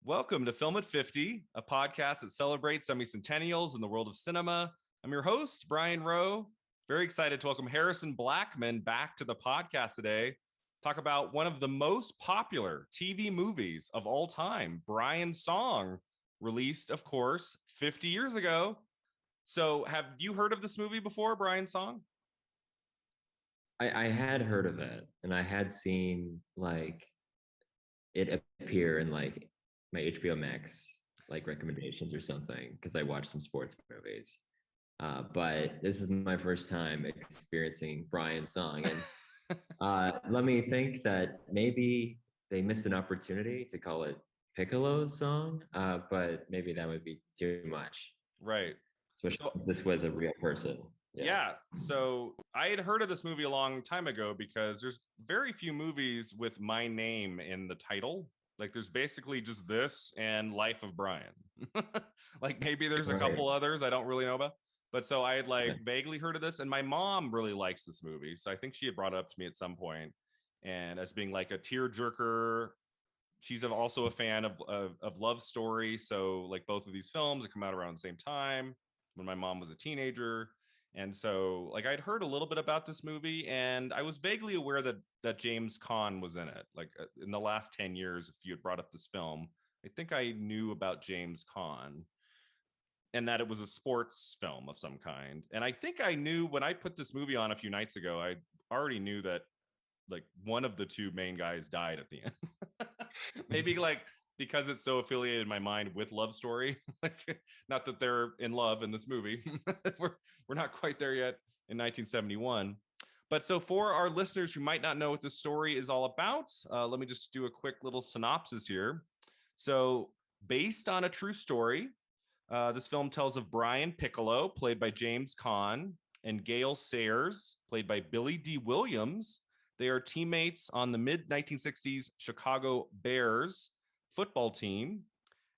Welcome to Film at 50, a podcast that celebrates semi-centennials in the world of cinema. I'm your host, Brian Rowe. Very excited to welcome Harrison Blackman back to the podcast today. Talk about one of the most popular TV movies of all time, Brian's Song, released, of course, 50 years ago. So have you heard of this movie before, Brian's Song? I had heard of it, and I had seen it appear in my HBO Max recommendations or something because I watched some sports movies. But this is my first time experiencing Brian's Song, and let me think that maybe they missed an opportunity to call it Piccolo's song, but maybe that would be too much, Right. especially So since this was a real person. Yeah. yeah, so I had heard of this movie a long time ago because there's very few movies with my name in the title. Like there's basically just this and Life of Brian. Like maybe there's a Right. couple others I don't really know about. But so I had Yeah. vaguely heard of this, and my mom really likes this movie. So I think she had brought it up to me at some point, and as being like a tearjerker. She's also a fan of Love Story. So like both of these films that come out around the same time when my mom was a teenager. And so like I'd heard a little bit about this movie, and I was vaguely aware that James Caan was in it. Like in the last 10 years, if you had brought up this film, I think I knew about James Caan and that it was a sports film of some kind. And I think I knew when I put this movie on a few nights ago, I already knew that like one of the two main guys died at the end. Maybe like because it's so affiliated in my mind with Love Story. Like not that they're in love in this movie. we're not quite there yet in 1971. But so for our listeners who might not know what this story is all about, let me just do a quick little synopsis here. So based on a true story, this film tells of Brian Piccolo, played by James Caan, and Gail Sayers, played by Billy D. Williams. They are teammates on the mid 1960s Chicago Bears football team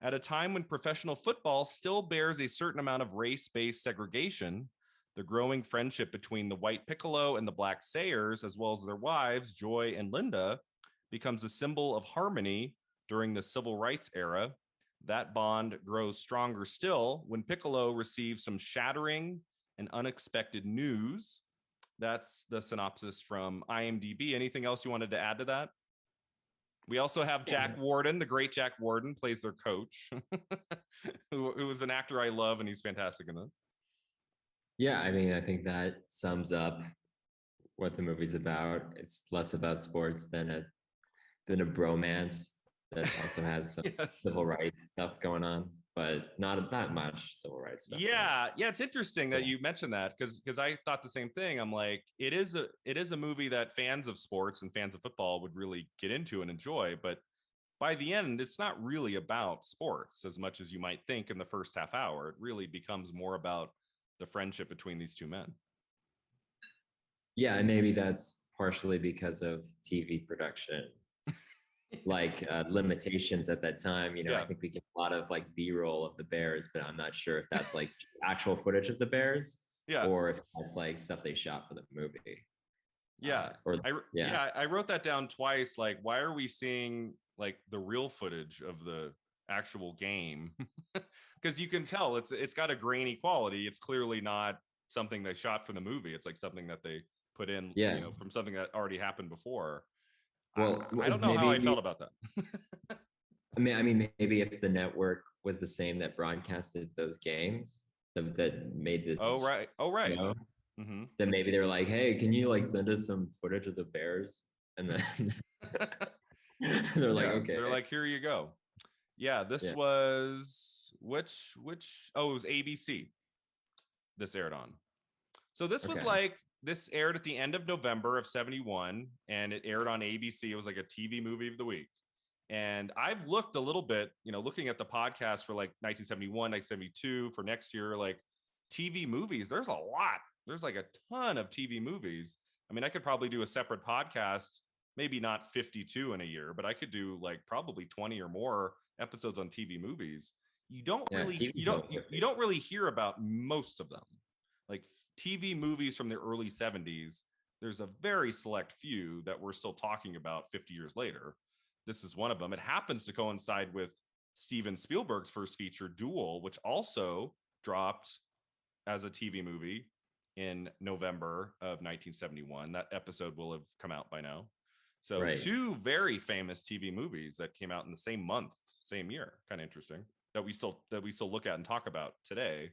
at a time when professional football still bears a certain amount of race-based segregation. The growing friendship between the white Piccolo and the black Sayers, as well as their wives, Joy and Linda, becomes a symbol of harmony during the civil rights era. That bond grows stronger still when Piccolo receives some shattering and unexpected news. That's the synopsis from IMDb. Anything else you wanted to add to that? We also have Jack Warden, the great Jack Warden, plays their coach, who is an actor I love, and he's fantastic in it. Yeah, I mean, I think that sums up what the movie's about. It's less about sports than a bromance that also has some Yes. civil rights stuff going on, but not much civil rights stuff going on. Yeah, it's interesting that Yeah. you mentioned that because I thought the same thing. I'm like, it is a movie that fans of sports and fans of football would really get into and enjoy, but by the end, it's not really about sports as much as you might think in the first half hour. It really becomes more about the friendship between these two men. Yeah, and maybe that's partially because of TV production, limitations at that time. I Yeah, think we get a lot of B-roll of the Bears, but I'm not sure if that's actual footage of the Bears yeah, or if that's stuff they shot for the movie. yeah. Or yeah, I wrote that down twice. Like, why are we seeing like the real footage of the actual game? Because you can tell it's got a grainy quality. It's clearly not something they shot for the movie. It's like something that they put in, yeah. from something that already happened before. I, Well, I don't know how I maybe felt about that. I mean, maybe if the network was the same that broadcasted those games that made Oh this right, oh right. show, Mm-hmm. then maybe they were like, "Hey, can you send us some footage of the Bears?" And then they're like, Yeah, they're "Okay, like, here you go. Yeah, this yeah, was which oh, it was ABC this aired on. So this was okay, like this aired at the end of November of 71 and it aired on ABC. It was like a TV movie of the week. And I've looked a little bit, looking at the podcast for like 1971, 1972 for next year, like TV movies. There's a lot. There's like a ton of TV movies. I mean, I could probably do a separate podcast, maybe not 52 in a year, but I could do like probably 20 or more episodes on TV movies. You don't yeah." really TV show you don't really hear about most of them. Like TV movies from the early 70s, there's a very select few that we're still talking about 50 years later. This is one of them. It happens to coincide with Steven Spielberg's first feature, Duel, which also dropped as a TV movie in November of 1971. That episode will have come out by now. So Right. two very famous TV movies that came out in the same month, same year. Kind of interesting that we still look at and talk about today.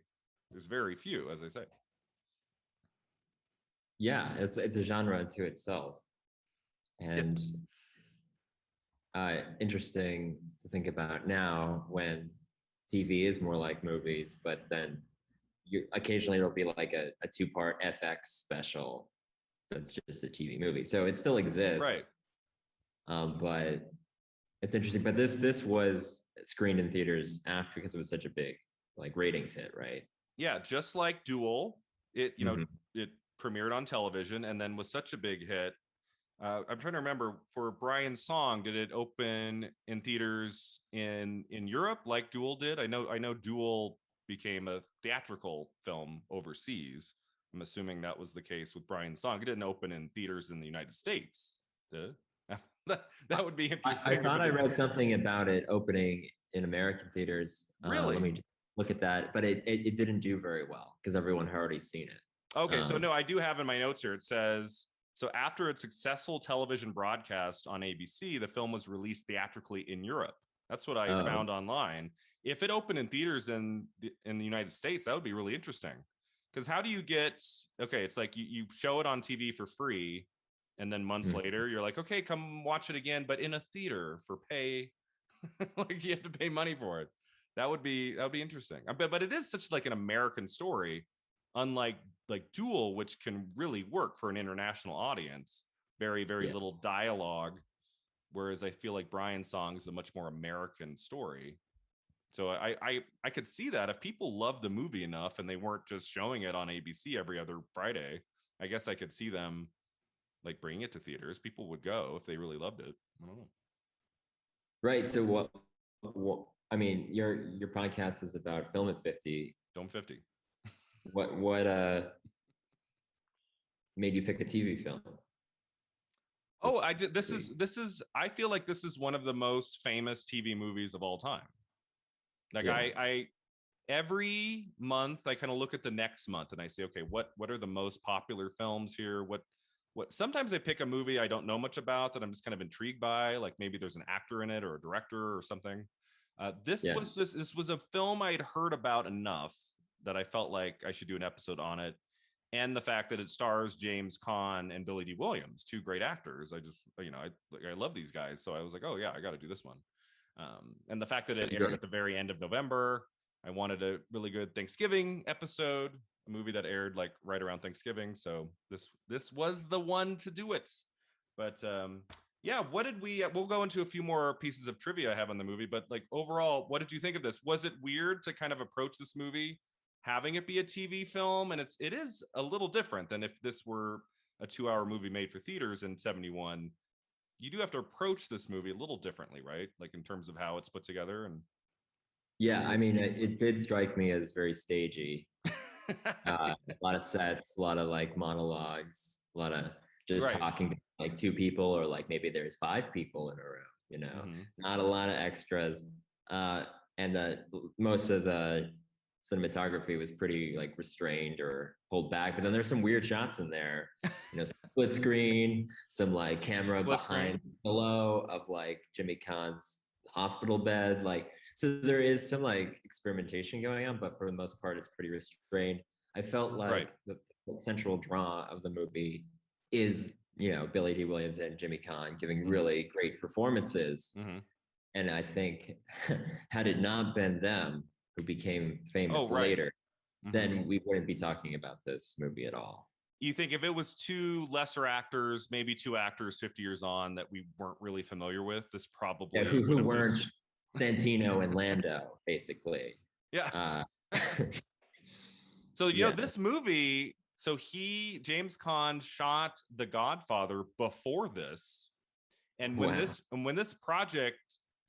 There's very few, as I say. Yeah, it's a genre unto itself, and interesting to think about now when TV is more like movies, but then occasionally there'll be like a two-part FX special that's just a TV movie. So it still exists, Right. But it's interesting. But this was screened in theaters after because it was such a big like ratings hit, right? Yeah, just like Duel, it Mhm. it premiered on television and then was such a big hit. I'm trying to remember for Brian's Song, did it open in theaters in Europe like Duel did? I know Duel became a theatrical film overseas. I'm assuming that was the case with Brian's Song. It didn't open in theaters in the United States, did it? That would be interesting. I thought I read something about it opening in American theaters. Really? Let me look at that, but it didn't do very well because everyone had already seen it. Okay, so no, I do have in my notes here. It says so after its successful television broadcast on ABC, the film was released theatrically in Europe. That's what I found online. If it opened in theaters in the United States, that would be really interesting. Because how do you get okay? It's like you show it on TV for free, and then months later you're like, okay, come watch it again, but in a theater for pay. Like you have to pay money for it. That would be interesting. But it is such like an American story, unlike like Duel, which can really work for an international audience. Very little dialogue, whereas I feel like Brian's Song is a much more American story. So I could see that if people love the movie enough and they weren't just showing it on ABC every other Friday, I guess I could see them like bringing it to theaters. People would go if they really loved it. I don't know. Right. So what I mean, your podcast is about Film at 50. Dome 50. What made you pick a TV film? Oh, I did. This is. I feel like this is one of the most famous TV movies of all time. Like Yeah. I every month I kind of look at the next month and I say, okay, what are the most popular films here? What sometimes I pick a movie I don't know much about that I'm just kind of intrigued by, like maybe there's an actor in it or a director or something. This was a film I'd heard about enough that I felt like I should do an episode on it. And the fact that it stars James Caan and Billy D. Williams, two great actors. I love these guys. So I was like, oh yeah, I got to do this one. And the fact that it aired at the very end of November, I wanted a really good Thanksgiving episode, a movie that aired like right around Thanksgiving. So this was the one to do it. But yeah, what did we'll go into a few more pieces of trivia I have on the movie, but like overall, what did you think of this? Was it weird to kind of approach this movie having it be a TV film? And it is a little different than if this were a 2-hour movie made for theaters in 71. You do have to approach this movie a little differently, right? Like in terms of how it's put together. And Yeah, I mean, it did strike me as very stagey. A lot of sets, a lot of like monologues, a lot of just right. talking to like two people, or like maybe there's 5 people in a room, not a lot of extras. And most of the cinematography was pretty like restrained or pulled back, but then there's some weird shots in there, split screen, some like camera Split behind screen. below of like Jimmy Caan's hospital bed, like, so there is some like experimentation going on, but for the most part it's pretty restrained. I felt like Right. the central draw of the movie is Billy D. Williams and Jimmy Caan giving really great performances. And I think had it not been them who became famous later, then we wouldn't be talking about this movie at all. You think if it was two lesser actors, maybe two actors 50 years on that we weren't really familiar with, this probably who weren't Santino and Lando, basically. Yeah. So this movie. So James Caan shot The Godfather before this, and when this project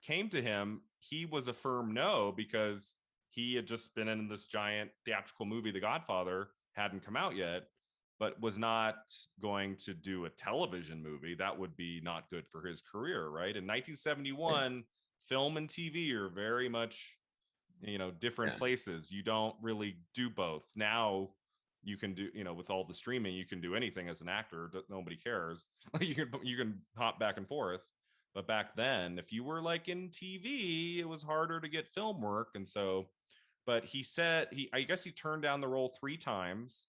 came to him, he was a firm no, because he had just been in this giant theatrical movie, The Godfather, hadn't come out yet, but was not going to do a television movie. That would be not good for his career, right? In 1971, film and TV are very much, different places. You don't really do both. Now you can do, with all the streaming, you can do anything as an actor. Nobody cares. You can hop back and forth. But back then, if you were like in TV, it was harder to get film work. And so, but he said I guess he turned down the role 3 times,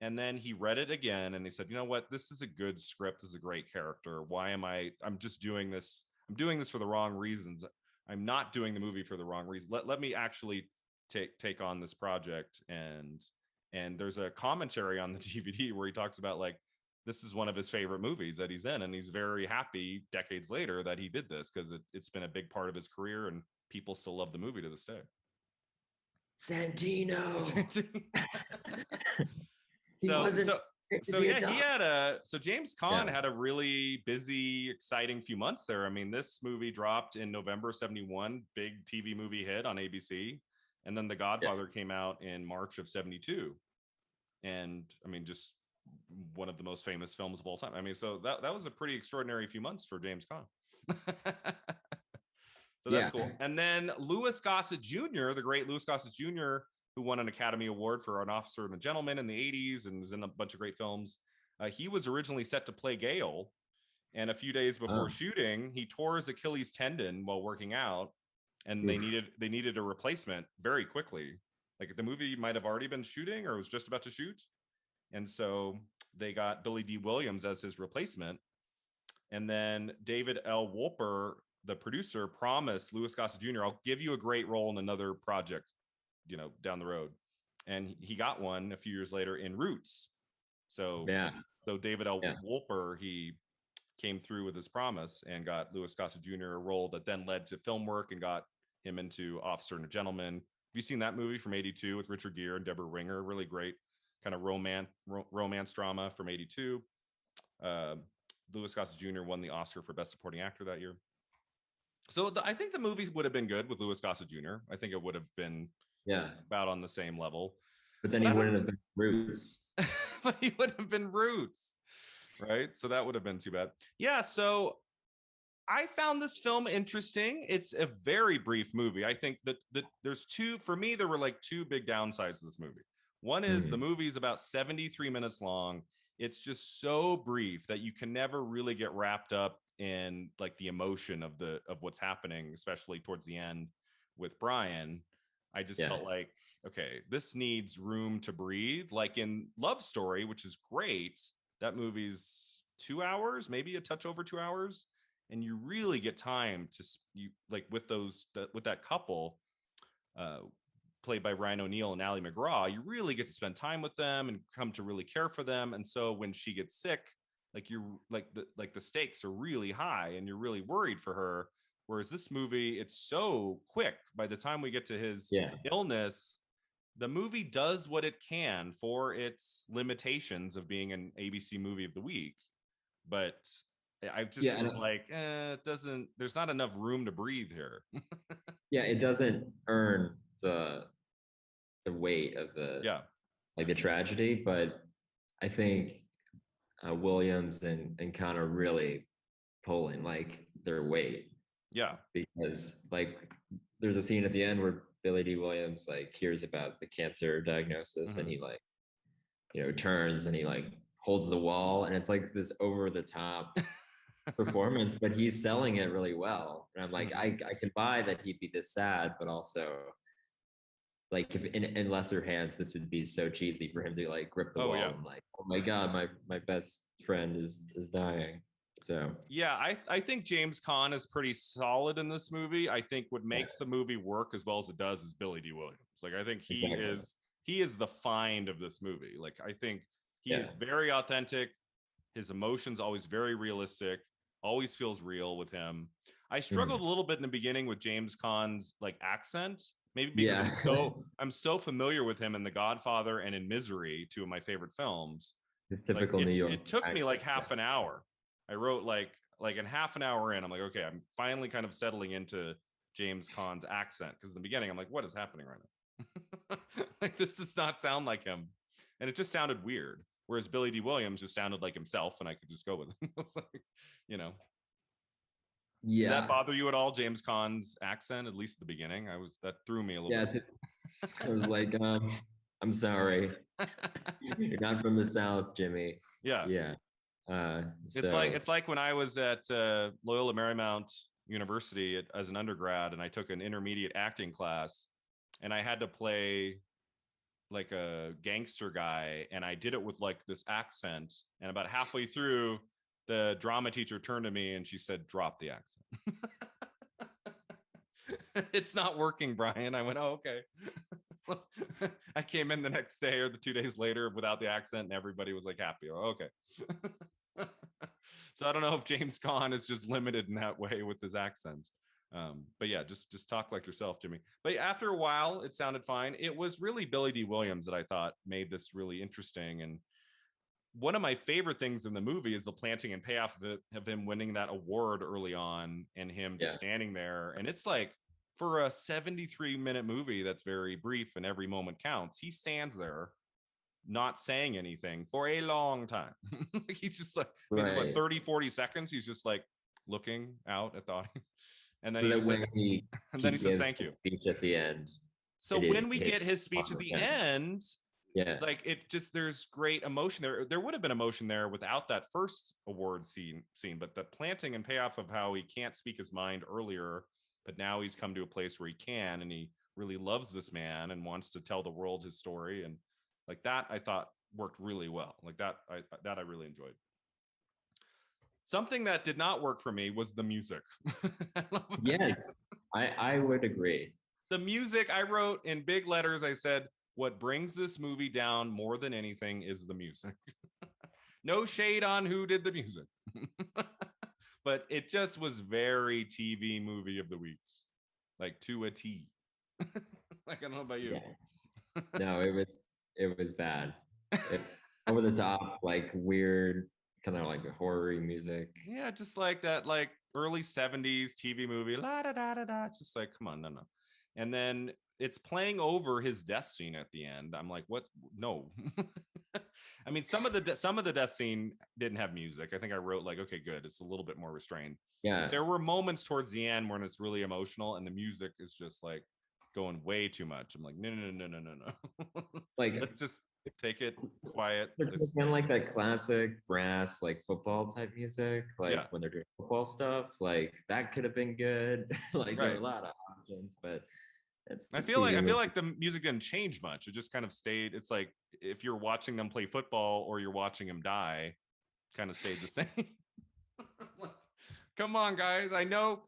and then he read it again and he said, you know what, this is a good script, this is a great character. Why am I'm just doing this? I'm doing this for the wrong reasons. I'm not doing the movie for the wrong reason. Let me actually take on this project. And there's a commentary on the DVD where he talks about like, this is one of his favorite movies that he's in, and he's very happy decades later that he did this, because it's been a big part of his career and people still love the movie to this day. Santino. So James Caan had a really busy, exciting few months there. I mean, this movie dropped in November 71, big TV movie hit on ABC. And then The Godfather came out in March of 72. And I mean, just one of the most famous films of all time. I mean, so that was a pretty extraordinary few months for James Caan. So that's cool. And then Louis Gossett Jr., the great Louis Gossett Jr., who won an Academy Award for An Officer and a Gentleman in the 80s and was in a bunch of great films. He was originally set to play Gale. And a few days before shooting, he tore his Achilles tendon while working out. And they needed a replacement very quickly. Like the movie might have already been shooting or was just about to shoot. And so they got Billy D. Williams as his replacement. And then David L. Wolper, the producer, promised Louis Gossett Jr., I'll give you a great role in another project, down the road. And he got one a few years later in Roots. So David L. Wolper, he came through with his promise and got Louis Gossett Jr. a role that then led to film work and got him into Officer and a Gentleman. Have you seen that movie from 82 with Richard Gere and Deborah Winger? Really great kind of romance drama from 82. Louis Gossett Jr. won the Oscar for Best Supporting Actor that year. So I think the movie would have been good with Louis Gossett Jr. I think it would have been about on the same level. But then he wouldn't have been Roots. But he would have been Roots, right? So that would have been too bad. Yeah, so I found this film interesting. It's a very brief movie. I think that there's for me, there were like 2 big downsides to this movie. One is the movie's about 73 minutes long. It's just so brief that you can never really get wrapped up in like the emotion of what's happening, especially towards the end with Brian. I just felt like, okay, this needs room to breathe. Like in Love Story, which is great, that movie's 2 hours, maybe a touch over 2 hours, and you really get time to with that couple played by Ryan O'Neal and Ally McGraw. You really get to spend time with them and come to really care for them. And so when she gets sick, like the stakes are really high and you're really worried for her. Whereas this movie, it's so quick. By the time we get to his illness, the movie does what it can for its limitations of being an ABC movie of the week. But I just was like, it doesn't, there's not enough room to breathe here. It doesn't earn the weight of the tragedy. But I think Williams and Caan are really pulling like their weight. Yeah. Because like there's a scene at the end where Billy D. Williams like hears about the cancer diagnosis and he like, turns and he like holds the wall and it's like this over the top performance, but he's selling it really well. And I'm like, I can buy that he'd be this sad, but also like if in lesser hands, this would be so cheesy for him to like grip the wall and like, oh my God, my best friend is dying. So I think James Caan is pretty solid in this movie. I think what makes the movie work as well as it does is Billy D. Williams. Like I think he is the find of this movie. Like I think he is very authentic. His emotions always very realistic. Always feels real with him. I struggled a little bit in the beginning with James Caan's like accent, maybe because I'm so familiar with him in The Godfather and in Misery, 2 of my favorite films. It's typical New York. It took me like half an hour. I wrote like in half an hour in, I'm like, okay, I'm finally kind of settling into James Caan's accent. Because in the beginning, I'm like, what is happening right now? Like, this does not sound like him. And it just sounded weird. Whereas Billy D. Williams just sounded like himself, and I could just go with it. It was like, Did that Yeah. bother you at all, James Caan's accent? At least at the beginning, that threw me a little Yeah. bit. I was like, I'm sorry. You're not from the South, Jimmy. Yeah, Yeah. Uh, it's like so when I was at Loyola Marymount University as an undergrad, and I took an intermediate acting class, and I had to play like a gangster guy, and I did it with like this accent. And about halfway through, the drama teacher turned to me and she said, "Drop the accent." It's not working, Brian. I went, "Oh, okay." I came in the next day or the 2 days later without the accent, and everybody was like happy. Oh, okay. So I don't know if James Caan is just limited in that way with his accent. But yeah, just talk like yourself, Jimmy. But after a while, it sounded fine. It was really Billy D. Williams that I thought made this really interesting. And one of my favorite things in the movie is the planting and payoff of him winning that award early on, and him just standing there. And it's like, for a 73-minute movie that's very brief and every moment counts, he stands there not saying anything for a long time. He's just like, right. What, 30-40 seconds, he's just like looking out at the audience, and then he says thank you speech at the end. So when we get his speech at the end, like it just, there's great emotion there would have been emotion there without that first award scene, but the planting and payoff of how he can't speak his mind earlier, but now he's come to a place where he can, and he really loves this man and wants to tell the world his story, and like that I thought worked really well. Like that I really enjoyed. Something that did not work for me was the music. Yes, I would agree. The music, I wrote in big letters, I said, what brings this movie down more than anything is the music. No shade on who did the music. But it just was very TV movie of the week, like to a T. Like, I don't know about you. Yeah. No, it was bad. Over the top, like weird, kind of like horror music. Yeah, just like that, like early 70s TV movie. La da da da da. It's just like, come on, no. And then it's playing over his death scene at the end. I'm like, what? No. I mean, some of the death scene didn't have music. I think I wrote like, okay, good. It's a little bit more restrained. Yeah. There were moments towards the end when it's really emotional, and the music is just like going way too much. I'm like, no. Like, let's just take it quiet. It's kind of like that classic brass, like football type music, like when they're doing football stuff. Like that could have been good. Like there are a lot of options, but I feel like the music didn't change much. It just kind of stayed. It's like if you're watching them play football or you're watching them die, kind of stayed the same. Come on, guys. I know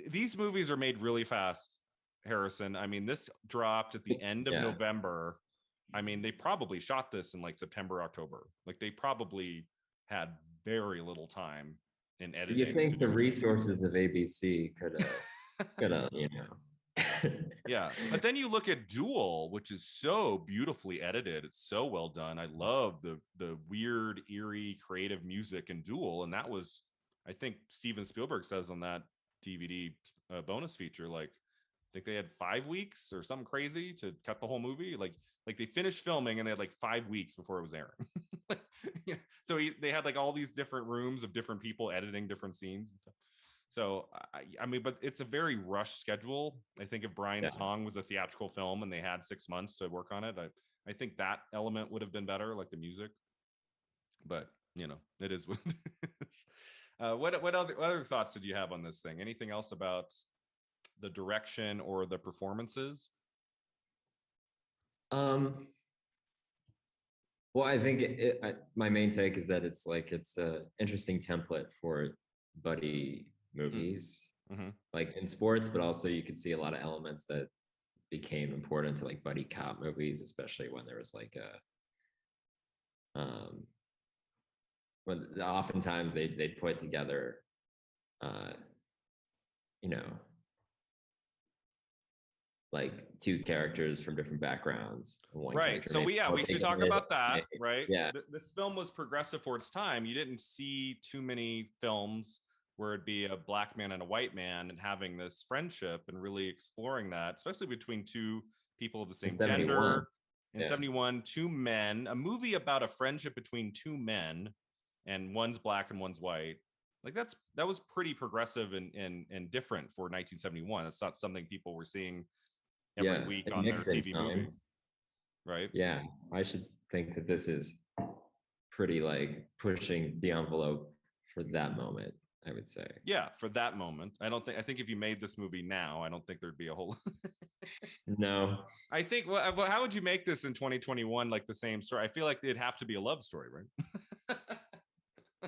these movies are made really fast, Harrison. I mean, this dropped at the end of November. I mean, they probably shot this in like September, October. Like they probably had very little time in editing. You think the resources of ABC could have, you know. Yeah, but then you look at Duel, which is so beautifully edited. It's so well done. I love the weird, eerie, creative music in Duel, and that was, I think Steven Spielberg says on that DVD bonus feature, like I think they had 5 weeks or something crazy to cut the whole movie. Like they finished filming and they had like 5 weeks before it was airing. Yeah. So they had like all these different rooms of different people editing different scenes and stuff. So I mean, but it's a very rushed schedule. I think if Brian's Song was a theatrical film and they had 6 months to work on it, I think that element would have been better, like the music. But you know, it is what it is. What other thoughts did you have on this thing? Anything else about the direction or the performances? Well, I think my main take is that it's a interesting template for buddy movies, like in sports, but also you could see a lot of elements that became important to like buddy cop movies, especially when there was like when oftentimes they'd put together, you know, like two characters from different backgrounds. Right. So we should talk about that. Right. Yeah. This film was progressive for its time. You didn't see too many films where it'd be a black man and a white man and having this friendship and really exploring that, especially between two people of the same gender. In 71, two men, a movie about a friendship between two men, and one's black and one's white. Like that was pretty progressive and different for 1971. It's not something people were seeing every Yeah, week it on their makes in TV movie, times. right? Yeah, I should think that this is pretty like pushing the envelope for that moment, I would say. Yeah, for that moment. I think if you made this movie now, I don't think there'd be a whole No, I think how would you make this in 2021 like the same story? I feel like it'd have to be a love story, right?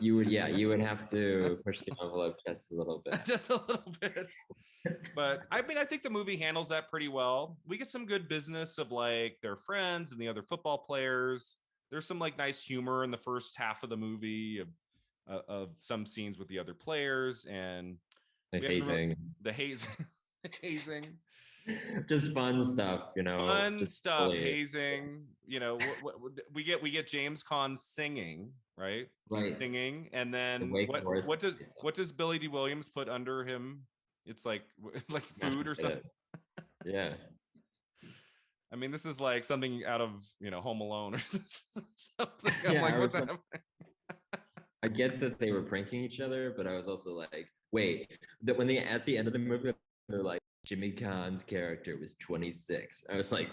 yeah, you would have to push the envelope just a little bit. Just a little bit. But I mean, I think the movie handles that pretty well. We get some good business of like their friends and the other football players. There's some like nice humor in the first half of the movie of some scenes with the other players, and The we haven't hazing, the hazing, hazing, just fun stuff, fun just stuff, bullying. hazing. You know, we get James Caan singing, right? He's Right. singing, and The then Wake Forest. what does Billy D. Williams put under him? It's like like Mashed food or something. potatoes. Yeah. I mean, this is like something out of Home Alone or something. I'm Yeah, like, what's that? I get that they were pranking each other, but I was also like, wait, that when they at the end of the movie, they're like, Jimmy Kahn's character was 26. I was like,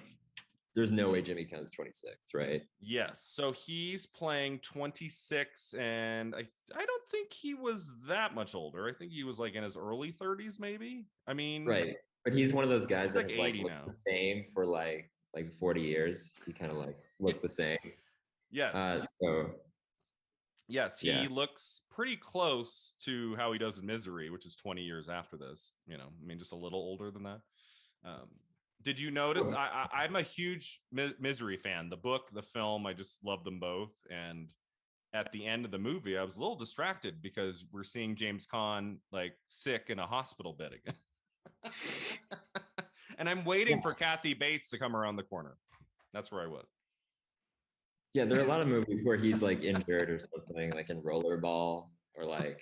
there's no way Jimmy Kahn's 26, right? Yes. So he's playing 26, and I don't think he was that much older. I think he was like in his early 30s, maybe. I mean, Right. But he's one of those guys he's that like has like 80 looked now. the same for like 40 years. He kind of like looked the same. Yes. So Yes, yeah. he looks pretty close to how he does in Misery, which is 20 years after this. I mean, just a little older than that. Um, did you notice? I'm a huge Misery fan. The book, the film, I just love them both. And at the end of the movie, I was a little distracted because we're seeing James Caan like sick in a hospital bed again. And I'm waiting for Kathy Bates to come around the corner. That's where I was. Yeah, there are a lot of movies where he's like injured or something, like in Rollerball or like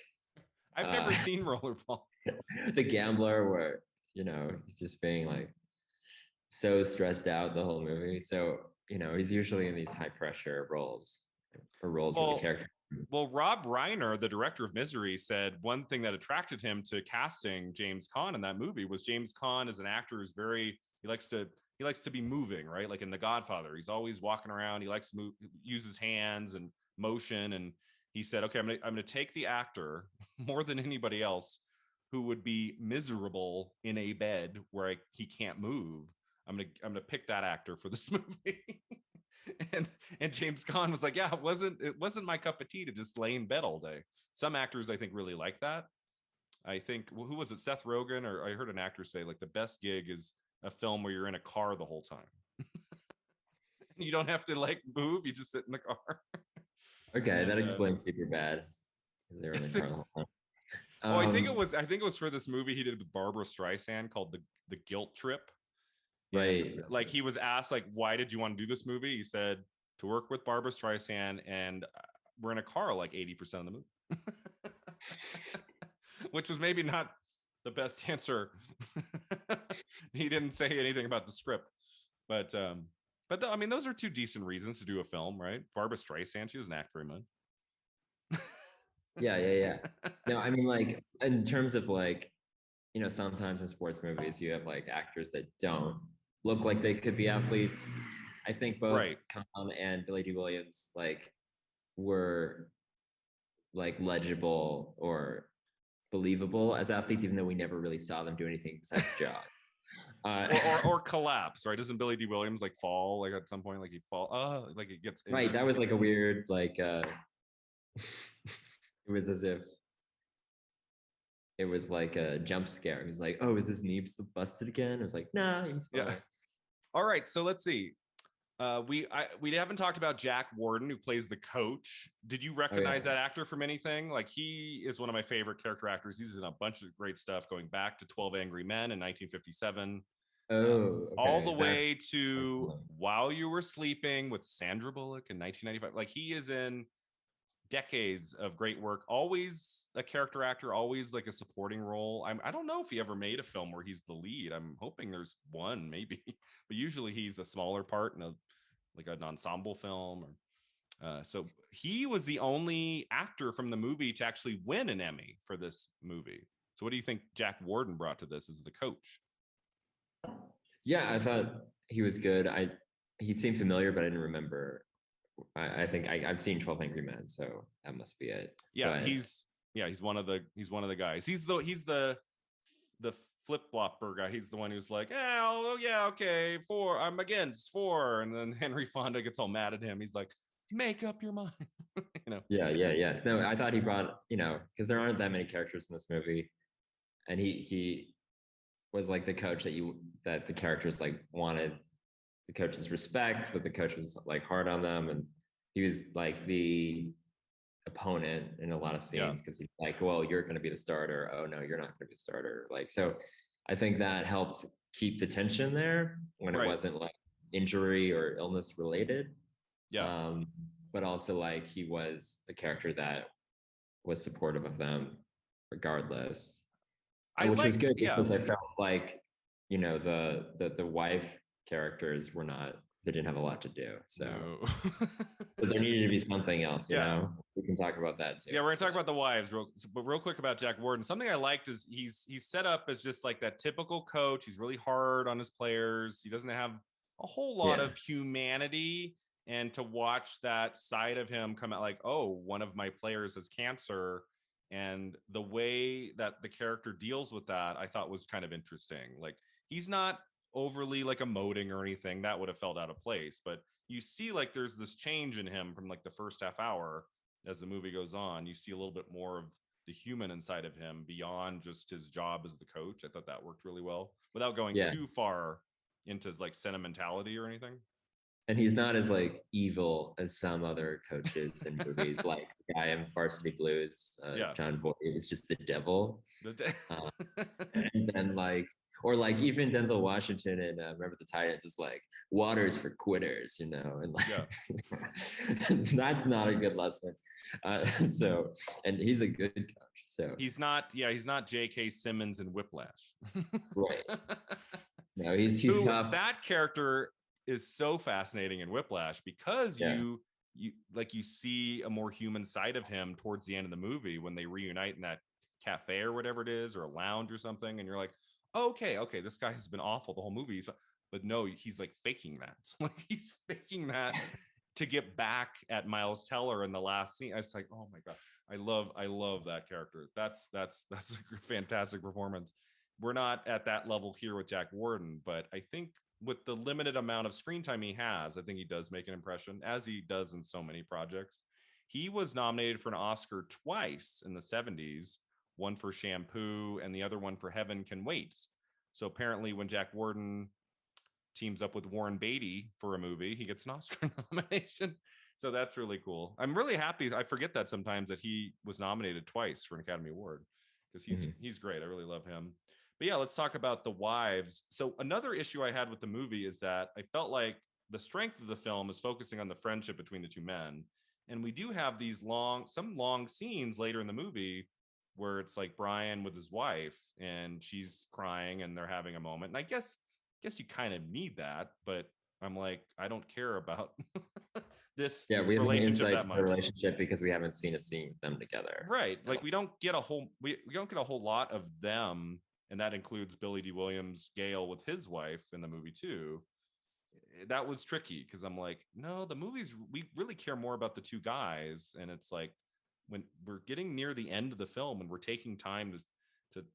I've never seen Rollerball. The Gambler, where he's just being like so stressed out the whole movie. So he's usually in these high pressure roles or roles where the Well, character. Well, Rob Reiner, the director of Misery, said one thing that attracted him to casting James Caan in that movie was James Caan as an actor is he likes to be moving, right? Like in The Godfather, he's always walking around. He likes to use his hands and motion. And he said, "Okay, I'm gonna take the actor more than anybody else who would be miserable in a bed where he can't move. I'm gonna pick that actor for this movie." and James Caan was like, "Yeah, it wasn't my cup of tea to just lay in bed all day." Some actors I think really like that. I think who was it, Seth Rogen, or I heard an actor say like the best gig is a film where you're in a car the whole time. You don't have to like move; you just sit in the car. Okay, And that explains Superbad because they were in the car the whole time. oh, I think it was for this movie he did with Barbara Streisand called the Guilt Trip. And Right. like he was asked like, why did you want to do this movie? He said to work with Barbara Streisand, and we're in a car like 80% of the movie. Which was maybe not the best answer. He didn't say anything about the script, but I mean, those are two decent reasons to do a film, right? Barbara Streisand, she doesn't act very much. Yeah. No, I mean, like in terms of like, sometimes in sports movies you have like actors that don't look like they could be athletes. I think both Right. Caan and Billy D. Williams like were like legible or believable as athletes, even though we never really saw them do anything besides jog. Or collapse, right? Doesn't Billy D. Williams like fall like at some point, like he fall, like he gets injured. Right, that was like a weird like it was as if it was like a jump scare. He was like, "Oh, is his knee busted again?" I was like, "Nah, he's fine." Yeah. All right, so let's see. We haven't talked about Jack Warden, who plays the coach. Did you recognize that actor from anything? Like, he is one of my favorite character actors. He's in a bunch of great stuff, going back to 12 Angry Men in 1957. Oh, All okay. the way to While You Were Sleeping with Sandra Bullock in 1995. Like, he is in decades of great work, always a character actor, always like a supporting role. I don't know if he ever made a film where he's the lead. I'm hoping there's one, maybe, but usually he's a smaller part in a like an ensemble film. So he was the only actor from the movie to actually win an Emmy for this movie. So what do you think Jack Warden brought to this as the coach? Yeah, I thought he was good. He seemed familiar, but I didn't remember. I think I've seen 12 Angry Men, so that must be it. Yeah, But he's one of the guys. He's the flip flopper guy. He's the one who's like, oh yeah, okay, four. I'm against four, and then Henry Fonda gets all mad at him. He's like, make up your mind, you know. yeah. So I thought he brought, because there aren't that many characters in this movie, and he was like the coach that the characters like wanted the coach's respect, but the coach was like hard on them, and he was like the opponent in a lot of Yeah, scenes because he's like, well, you're going to be the starter. Oh no, you're not going to be the starter. Like, so I think that helped keep the tension there when it right. wasn't like injury or illness related. Yeah, Um, but also like he was a character that was supportive of them regardless, I which was like. good Yeah, because I felt like, the wife characters were not, they didn't have a lot to do. So, no. but there needed to be something else, Yeah, we can talk about that too. yeah, we're gonna talk about the wives, but real quick about Jack Warden. Something I liked is he's set up as just like that typical coach. He's really hard on his players. He doesn't have a whole lot Yeah. of humanity, and to watch that side of him come out, like, oh, one of my players has cancer, and the way that the character deals with that, I thought was kind of interesting. Like, he's not overly like emoting or anything that would have felt out of place, but you see like there's this change in him from like the first half hour. As the movie goes on, you see a little bit more of the human inside of him beyond just his job as the coach. I thought that worked really well without going Yeah. too far into like sentimentality or anything. And he's not as like evil as some other coaches in movies, like the guy in Varsity Blues, Yeah. John Voight is just the devil. The And then like, or like even Denzel Washington and Remember the Titans is like, water's for quitters, and like Yeah. that's not a good lesson. So, and he's a good coach. So he's not J.K. Simmons in Whiplash. right. No, he's Who, tough. that character is so fascinating in Whiplash because Yeah. you see a more human side of him towards the end of the movie when they reunite in that cafe or whatever it is, or a lounge or something, and you're like, okay, this guy has been awful the whole movie. So, but no, he's like faking that. Like, he's faking that to get back at Miles Teller in the last scene. I was like, oh my god, I love that character. That's a fantastic performance. We're not at that level here with Jack Warden, but I think with the limited amount of screen time he has, I think he does make an impression, as he does in so many projects. He was nominated for an Oscar twice in the 70s, one for Shampoo and the other one for Heaven Can Wait. So apparently when Jack Warden teams up with Warren Beatty for a movie, he gets an Oscar nomination. So that's really cool. I'm really happy. I forget that sometimes, that he was nominated twice for an Academy Award, because he's great. I really love him. But yeah, let's talk about the wives. So another issue I had with the movie is that I felt like the strength of the film is focusing on the friendship between the two men. And we do have some long scenes later in the movie where it's like Brian with his wife and she's crying and they're having a moment. And I guess you kind of need that, but I'm like, I don't care about this We have relationship insights that to the much. relationship because we haven't seen a scene with them together. Right. Like, we don't get a whole lot of them, and that includes Billy D. Williams Gale with his wife in the movie too. That was tricky because I'm like, no, the movies, we really care more about the two guys, and it's like when we're getting near the end of the film and we're taking time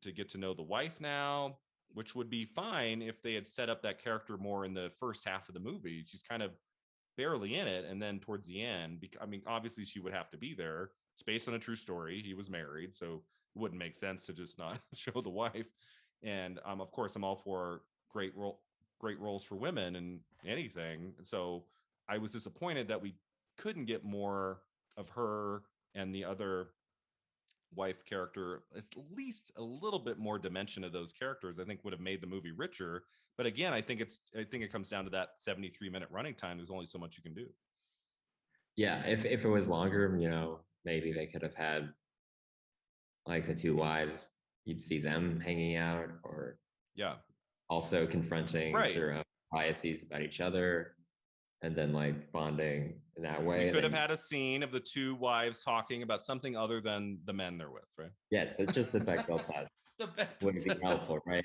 to get to know the wife now, which would be fine if they had set up that character more in the first half of the movie. She's kind of barely in it, and then towards the end, I mean, obviously she would have to be there. It's based on a true story. He was married, so it wouldn't make sense to just not show the wife. And of course, I'm all for great roles for women and anything. So I was disappointed that we couldn't get more of her and the other wife character, at least a little bit more dimension of those characters. I think would have made the movie richer. But again, I think it comes down to that 73-minute running time. There's only so much you can do. Yeah, if it was longer, maybe they could have had like the two wives. You'd see them hanging out, or Yeah, also confronting right. their own biases about each other. and then like bonding in that You way. And could have then had a scene of the two wives talking about something other than the men they're with, right? yes, that's just the Bechdel test The would be Bechdel test. helpful, right?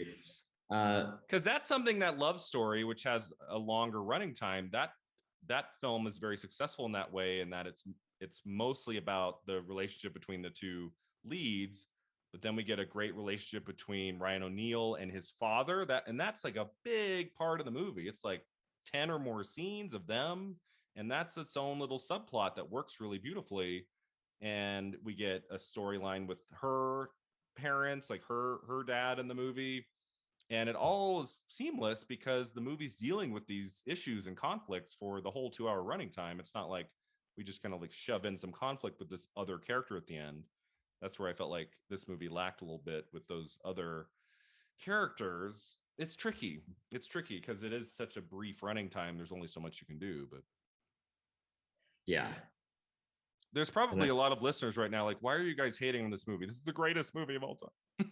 Because that's something, that love story, which has a longer running time, that film is very successful in that way, and that it's mostly about the relationship between the two leads. But then we get a great relationship between Ryan O'Neal and his father, that's like a big part of the movie. It's like 10 or more scenes of them, and that's its own little subplot that works really beautifully. And we get a storyline with her parents, like her dad in the movie, and it all is seamless because the movie's dealing with these issues and conflicts for the whole 2 hour running time. It's not like we just kind of like shove in some conflict with this other character at the end. That's where I felt like this movie lacked a little bit with those other characters. It's tricky because it is such a brief running time. There's only so much you can do. But yeah, there's and probably a lot of listeners right now like, why are you guys hating on this movie? This is the greatest movie of all time.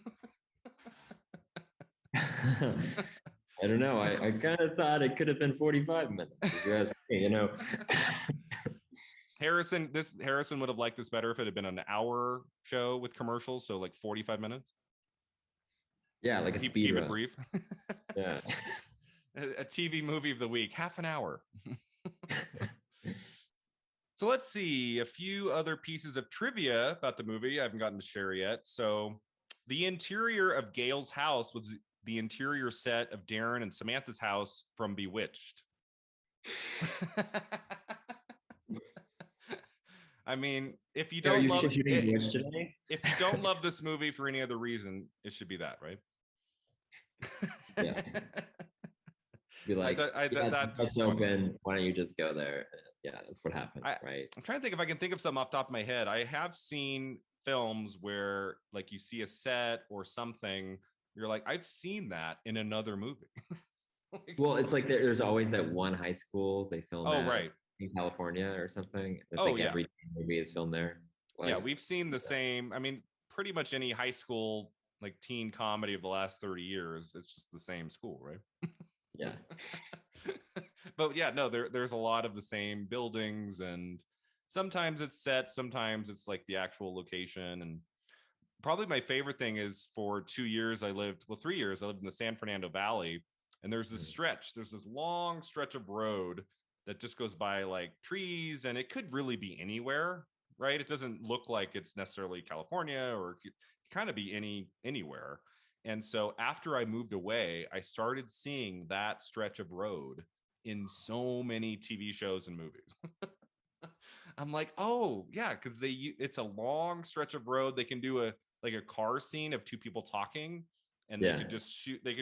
I don't know. I kind of thought it could have been 45 minutes. If you ask me, you know. Harrison would have liked this better if it had been an hour show with commercials, so like 45 minutes. Yeah, like a speed keep run. It brief. Yeah. A TV movie of the week, half an hour. So let's see a few other pieces of trivia about the movie I haven't gotten to share yet. So the interior of Gail's house was the interior set of Darren and Samantha's house from Bewitched. I mean, if you don't love it, if you don't love this movie for any other reason, it should be that, right? Yeah. Be like, that's open. Why don't you just go there? Yeah, that's what happened, right? I'm trying to think if I can think of something off the top of my head. I have seen films where like you see a set or something, you're like, I've seen that in another movie. Well, it's like there's always that one high school they film right. in California or something. It's like every movie is filmed there. Like, yeah, we've seen the same. I mean, pretty much any high school like teen comedy of the last 30 years, it's just the same school, right? Yeah. But yeah, no, there's a lot of the same buildings, and sometimes it's set, sometimes it's like the actual location. And probably my favorite thing is for 3 years I lived in the San Fernando Valley, and there's this long stretch of road that just goes by like trees, and it could really be anywhere, right? It doesn't look like it's necessarily California, or it could kind of be anywhere. And so after I moved away, I started seeing that stretch of road in so many TV shows and movies. I'm like, oh yeah, because it's a long stretch of road. They can do a car scene of two people talking, and they can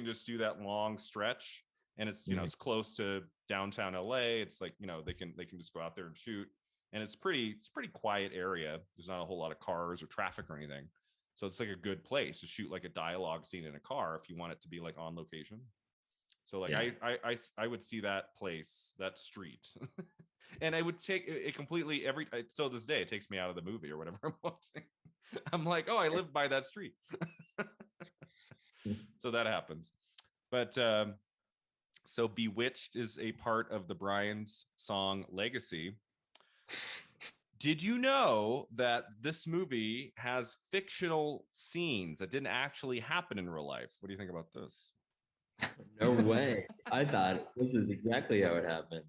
just do that long stretch. And it's, it's close to downtown LA. It's like, they can just go out there and shoot. And it's pretty quiet area. There's not a whole lot of cars or traffic or anything. So it's like a good place to shoot like a dialogue scene in a car if you want it to be like on location. So like I would see that place, that street, and I would take it completely so this day it takes me out of the movie or whatever I'm watching. I'm like, oh, I live by that street. So that happens. But so Bewitched is a part of the Brian's song Legacy. Did you know that this movie has fictional scenes that didn't actually happen in real life? What do you think about this? No way. I thought this is exactly how it happened.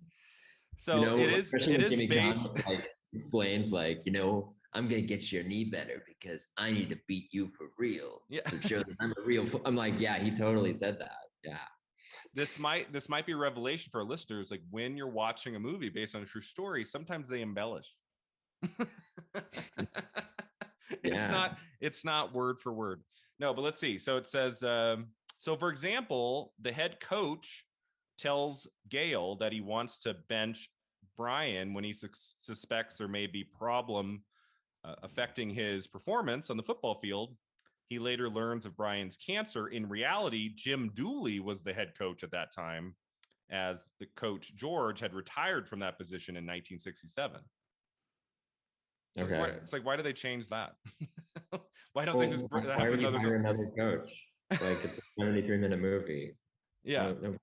So it is Jimmy based. Caan, like explains, like, I'm gonna get your knee better because I need to beat you for real. Yeah. So show that I'm a real. I'm like, yeah, he totally said that. Yeah. This might be a revelation for our listeners. Like when you're watching a movie based on a true story, sometimes they embellish. It's not word for word. No, but let's see. So it says, so for example, the head coach tells Gail that he wants to bench Brian when he suspects there may be problem affecting his performance on the football field. He later learns of Brian's cancer. In reality, Jim Dooley was the head coach at that time, as the coach George had retired from that position in 1967. Okay. It's like, why do they change that? Why don't they just have another coach? Like, it's a 73-minute movie. Yeah. No.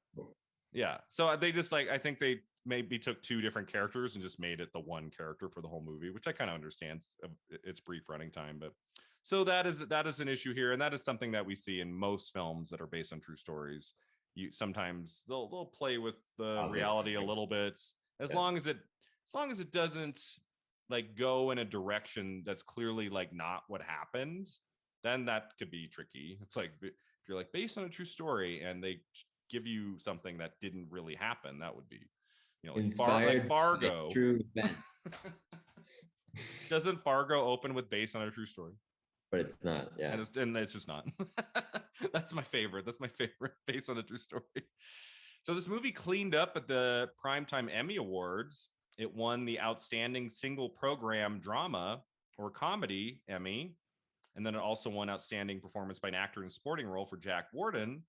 Yeah. So they just like, I think they maybe took two different characters and just made it the one character for the whole movie, which I kind of understand its brief running time. But so that is an issue here, and that is something that we see in most films that are based on true stories. You sometimes they'll play with the reality a little bit, as long as it doesn't like go in a direction that's clearly like not what happened. Then that could be tricky. It's like if you're like based on a true story and they give you something that didn't really happen, that would be, like Fargo. True events. Doesn't Fargo open with based on a true story? But it's not, yeah. And it's just not. That's my favorite based on a true story. So this movie cleaned up at the Primetime Emmy Awards. It won the Outstanding Single Program Drama or Comedy Emmy. And then it also won Outstanding Performance by an Actor in a Supporting Role for Jack Warden.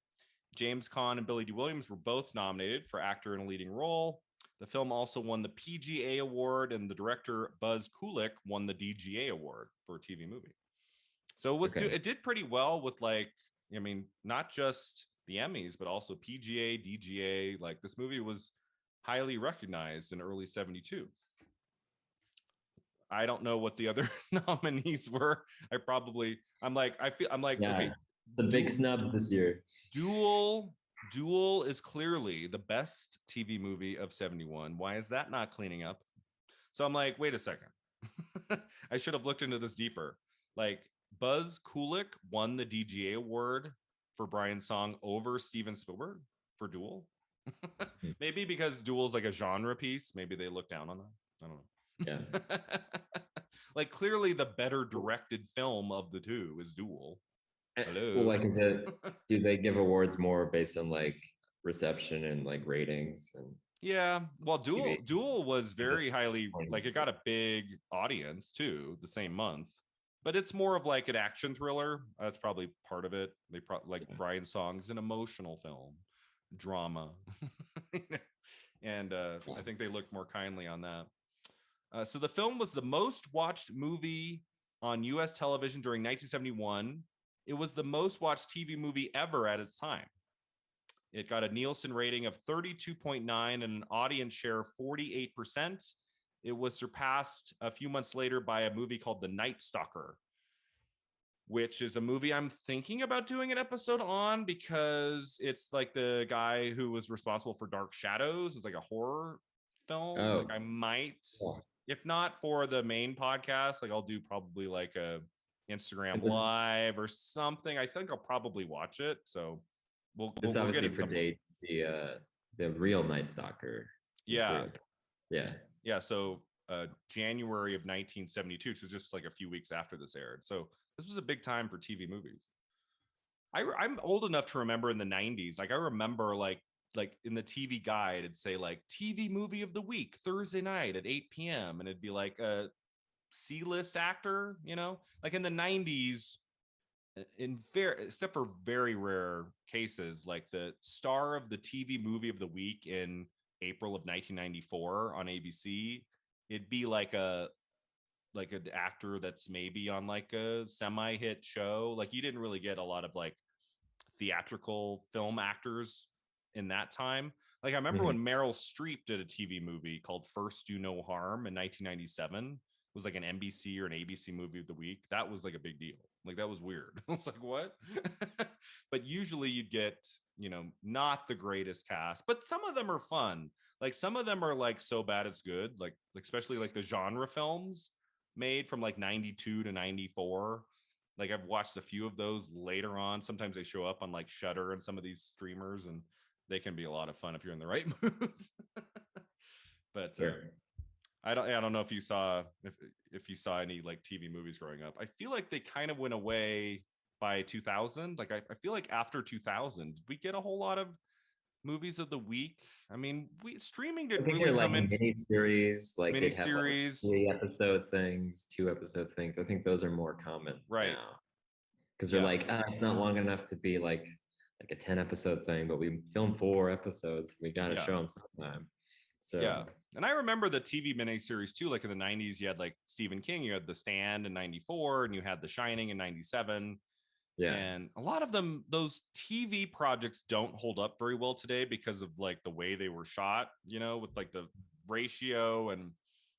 James Caan and Billy Dee Williams were both nominated for Actor in a Leading Role. The film also won the PGA Award, and the director Buzz Kulik won the DGA Award for a TV movie. So it did pretty well with not just the Emmys, but also PGA, DGA. Like this movie was highly recognized in early 72. I don't know what the other nominees were. Okay. The big snub this year. Duel is clearly the best TV movie of 71. Why is that not cleaning up? So I'm like, wait a second. I should have looked into this deeper. Like Buzz Kulik won the DGA award for Brian's Song over Steven Spielberg for Duel. Maybe because Duel's like a genre piece. Maybe they look down on that. I don't know. Yeah. Like clearly the better directed film of the two is Duel. Hello. Well, like, do they give awards more based on like reception and like ratings? And yeah, well, Duel was very highly, like, it got a big audience too the same month, but it's more of like an action thriller. That's probably part of it. They probably Brian's Song's an emotional film, drama, and I think they looked more kindly on that. So the film was the most watched movie on U.S. television during 1971. It was the most watched TV movie ever at its time. It got a Nielsen rating of 32.9 and an audience share of 48%. It was surpassed a few months later by a movie called The Night Stalker, which is a movie I'm thinking about doing an episode on because it's like the guy who was responsible for Dark Shadows. It's like a horror film. Like I might, if not for the main podcast, like I'll do probably like a Instagram live or something. I think I'll probably watch it. So this obviously predates the real Night Stalker. Yeah. So January of 1972. So just like a few weeks after this aired. So this was a big time for TV movies. I'm old enough to remember in the 90s. Like I remember like in the TV guide, it'd say like TV movie of the week, Thursday night at 8 p.m. And it'd be like a C-list actor, like in the 90s, except for very rare cases, like the star of the TV movie of the week in April of 1994 on ABC, it'd be like an actor that's maybe on like a semi-hit show. Like you didn't really get a lot of like theatrical film actors in that time. Like I remember when Meryl Streep did a TV movie called First Do No Harm in 1997. Was like an NBC or an ABC movie of the week. That was like a big deal. Like that was weird. I was like, what? But usually you'd get, not the greatest cast, but some of them are fun. Like some of them are like so bad it's good. Like especially like the genre films made from like 92 to 94. Like I've watched a few of those later on. Sometimes they show up on like Shudder and some of these streamers, and they can be a lot of fun if you're in the right mood. But I don't know if you saw any like TV movies growing up. I feel like they kind of went away by 2000. Like I feel like after 2000, we get a whole lot of movies of the week. I mean, streaming didn't really come in. Miniseries, like they'd have like 3-episode things, 2-episode things. I think those are more common now because they're like, it's not long enough to be like a 10-episode thing, but we filmed 4 episodes. We got to show them sometime. So yeah, and I remember the TV miniseries too. Like in the 90s, you had like Stephen King, you had The Stand in 94, and you had The Shining in 97. Yeah. And a lot of them, those TV projects don't hold up very well today because of like the way they were shot, with like the ratio, and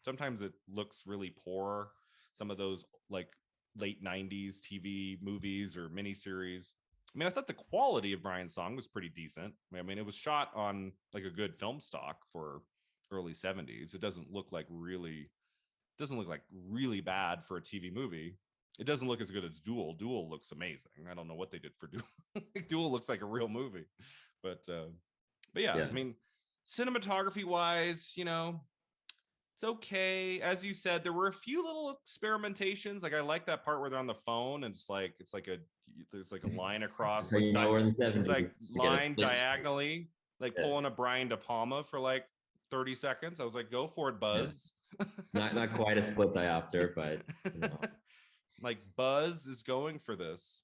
sometimes it looks really poor. Some of those like late 90s TV movies or miniseries. I mean, I thought the quality of Brian's Song was pretty decent. I mean, it was shot on like a good film stock for early 70s. It doesn't look like really bad for a TV movie. It doesn't look as good as Duel. Duel looks amazing. I don't know what they did for Duel. Duel looks like a real movie, but yeah, I mean, cinematography wise, it's okay. As you said, there were a few little experimentations. Like I like that part where they're on the phone and there's like a line across, So like we're in the 70s. it's like line diagonally, like pulling a Brian De Palma for like 30 seconds. I was like, go for it, Buzz. Not quite a split diopter, but like Buzz is going for this.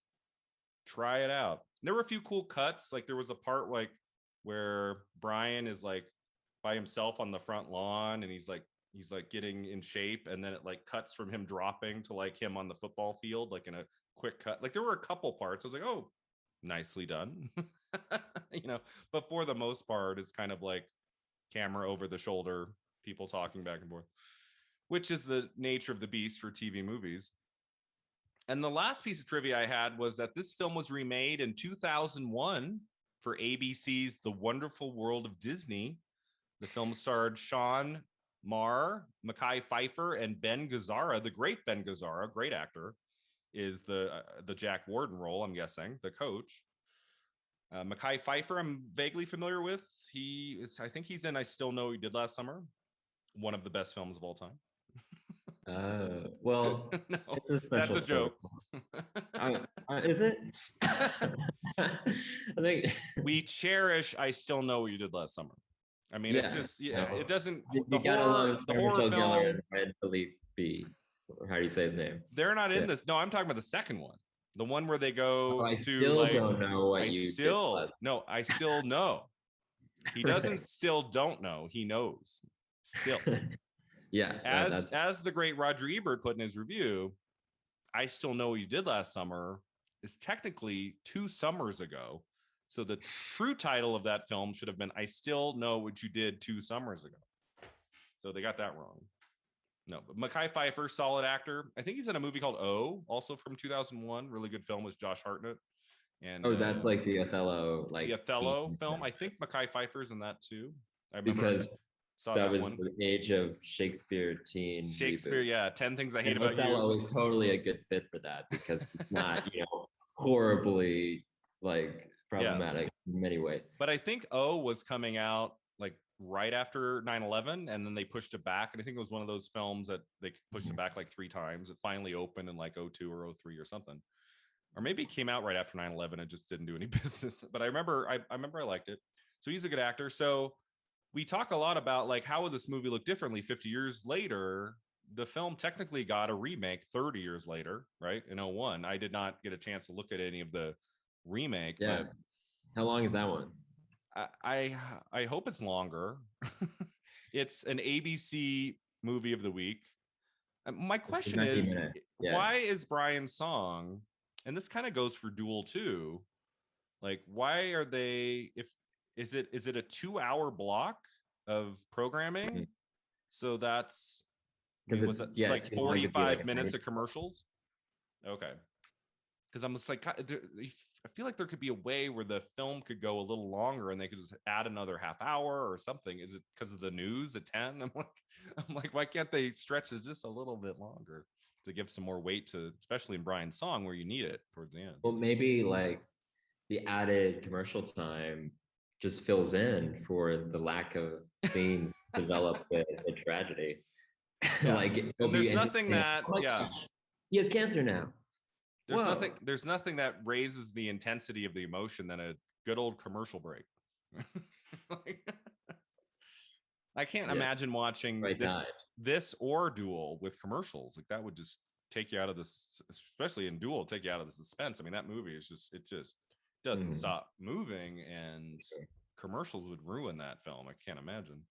Try it out. There were a few cool cuts. Like there was a part like where Brian is like by himself on the front lawn and he's like getting in shape, and then it like cuts from him dropping to like him on the football field, like in a quick cut. Like there were a couple parts I was like, oh, nicely done. But for the most part it's kind of like camera over the shoulder, people talking back and forth, which is the nature of the beast for TV movies. And the last piece of trivia I had was that this film was remade in 2001 for ABC's The Wonderful World of Disney. The film starred Sean Marr, Mekhi Phifer, and Ben Gazzara. The great Ben Gazzara, great actor, is the Jack Warden role, I'm guessing, the coach. Mekhi Phifer, I'm vaguely familiar with. I think he's in I Still Know What You Did Last Summer, one of the best films of all time. Well, no, it's that's a joke. Is it? I think we cherish I Still Know What You Did Last Summer. I mean, it's just it doesn't. The horror film. And Philippe B. Or how do you say his name? They're not in this. No, I'm talking about the second one, the one where they go I to. Still don't know what you still did. No, I still know. He doesn't still don't know. He knows still. Yeah. As the great Roger Ebert put in his review, I Still Know What You Did Last Summer is technically 2 summers ago. So the true title of that film should have been I Still Know What You Did 2 summers ago. So they got that wrong. No, but Mekhi Phifer, solid actor. I think he's in a movie called O, also from 2001. Really good film with Josh Hartnett. And that's like the Othello, like the Othello film. I think Mekhi Phifer's in that too. I remember because that was one. The age of Shakespeare teen. Shakespeare, reboot. Yeah. 10 Things I Hate About Othello You. Othello is totally a good fit for that because it's not, horribly like problematic in many ways. But I think O was coming out like right after 9/11, and then they pushed it back. And I think it was one of those films that they pushed it back like 3 times. It finally opened in like 02 or 03 or something. Or maybe it came out right after 9/11 and just didn't do any business. But I remember I liked it. So he's a good actor. So we talk a lot about like how would this movie look differently 50 years later. The film technically got a remake 30 years later, right? In 01. I did not get a chance to look at any of the remake. Yeah. But how long is that one? I hope it's longer. It's an ABC movie of the week. My question is, why is Brian's Song, and this kind of goes for Duel too, like why are they, is it a 2-hour block of programming? Mm-hmm. So that's because it's like 45 minutes of commercials. Okay. Because I'm just like, I feel like there could be a way where the film could go a little longer and they could just add another half hour or something. Is it because of the news at 10? I'm like, why can't they stretch this just a little bit longer to give some more weight to, especially in Brian's Song where you need it towards the end? Well, maybe like the added commercial time just fills in for the lack of scenes develop the tragedy. Yeah. Like there's nothing that gosh, he has cancer now. There's nothing that raises the intensity of the emotion than a good old commercial break. I can't imagine watching this or Duel with commercials. Like that would just take you out of this, especially in Duel, take you out of the suspense. I mean, that movie is just doesn't stop moving, and commercials would ruin that film. I can't imagine.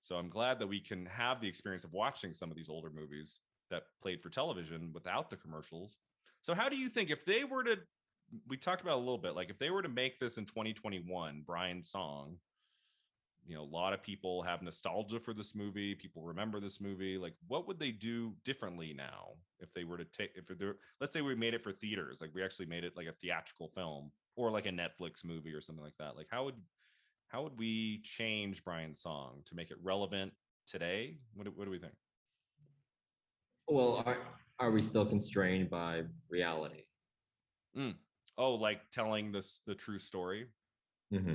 So I'm glad that we can have the experience of watching some of these older movies that played for television without the commercials. So how do you think if they were to we talked about a little bit, like if they were to make this in 2021, Brian's Song, a lot of people have nostalgia for this movie. People remember this movie. Like, what would they do differently now if they were to take, let's say we made it for theaters, like we actually made it like a theatrical film or like a Netflix movie or something like that. Like, how would we change Brian's Song to make it relevant today? What do we think? Well, are we still constrained by reality? Mm. Oh, like telling the true story. Mm-hmm.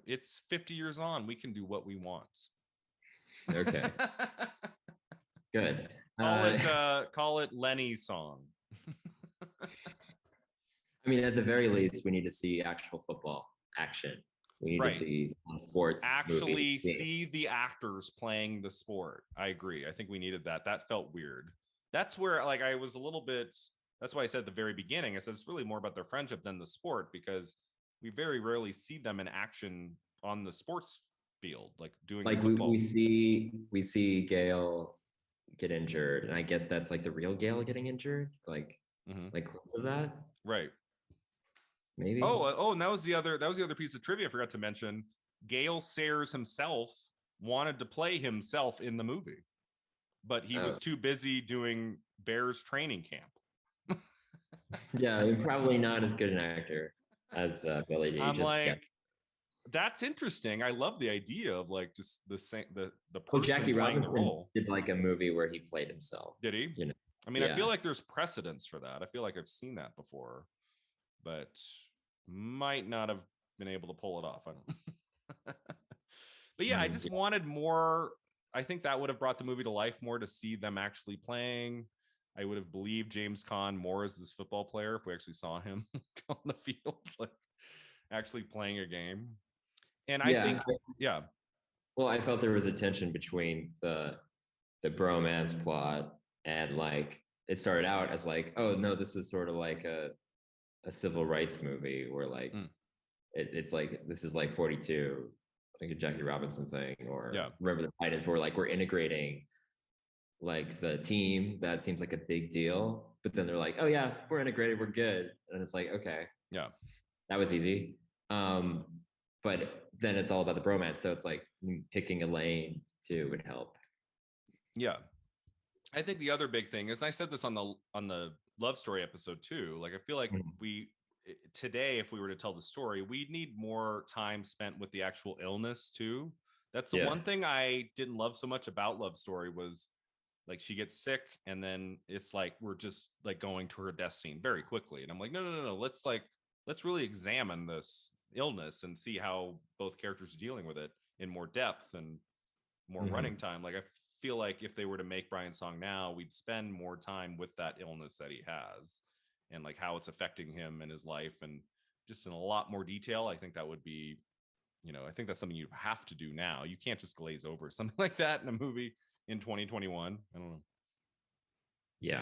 It's 50 years on. We can do what we want. Okay. Good. Call it Lenny's Song. I mean, at the very least, we need to see actual football action. We need to see some sports. Actually see the actors playing the sport. I agree. I think we needed that. That felt weird. That's where like I was a little bit. That's why I said at the very beginning, I said it's really more about their friendship than the sport, because we very rarely see them in action on the sports field, like doing like we see Gale get injured, and I guess that's like the real Gale getting injured, like clips of that, right? Maybe. And that was the other piece of trivia I forgot to mention. Gale Sayers himself wanted to play himself in the movie, but he was too busy doing Bears training camp. Yeah, he's probably not as good an actor as Billy D. I'm like, that's interesting. I love the idea of like just the person Jackie playing Robinson the role. Did like a movie where he played himself. Did he? I mean, I feel like there's precedence for that. I feel like I've seen that before, but might not have been able to pull it off. I don't. But yeah, I just wanted more. I think that would have brought the movie to life more, to see them actually playing. I would have believed James Caan more as this football player if we actually saw him on the field, like actually playing a game. And I think, Well, I felt there was a tension between the bromance plot and like it started out as like, oh no, this is sort of like a civil rights movie where like it's like this is like 42, like a Jackie Robinson thing, or Remember the Titans, where like we're integrating like the team. That seems like a big deal, but then they're like, oh yeah, we're integrated, we're good, and it's like, okay, that was easy. But then it's all about the bromance, so it's like picking a lane too would help. I think the other big thing is, and I said this on the love story episode too, like I feel like today, if we were to tell the story, we'd need more time spent with the actual illness too. That's the one thing I didn't love so much about Love Story, was like she gets sick and then it's like we're just like going to her death scene very quickly, and I'm like, no, let's really examine this illness and see how both characters are dealing with it in more depth and more running time. Like I feel like if they were to make Brian's Song now, we'd spend more time with that illness that he has and like how it's affecting him and his life, and just in a lot more detail. I think that would be, I think that's something you have to do now. You can't just glaze over something like that in a movie in 2021. I don't know. Yeah.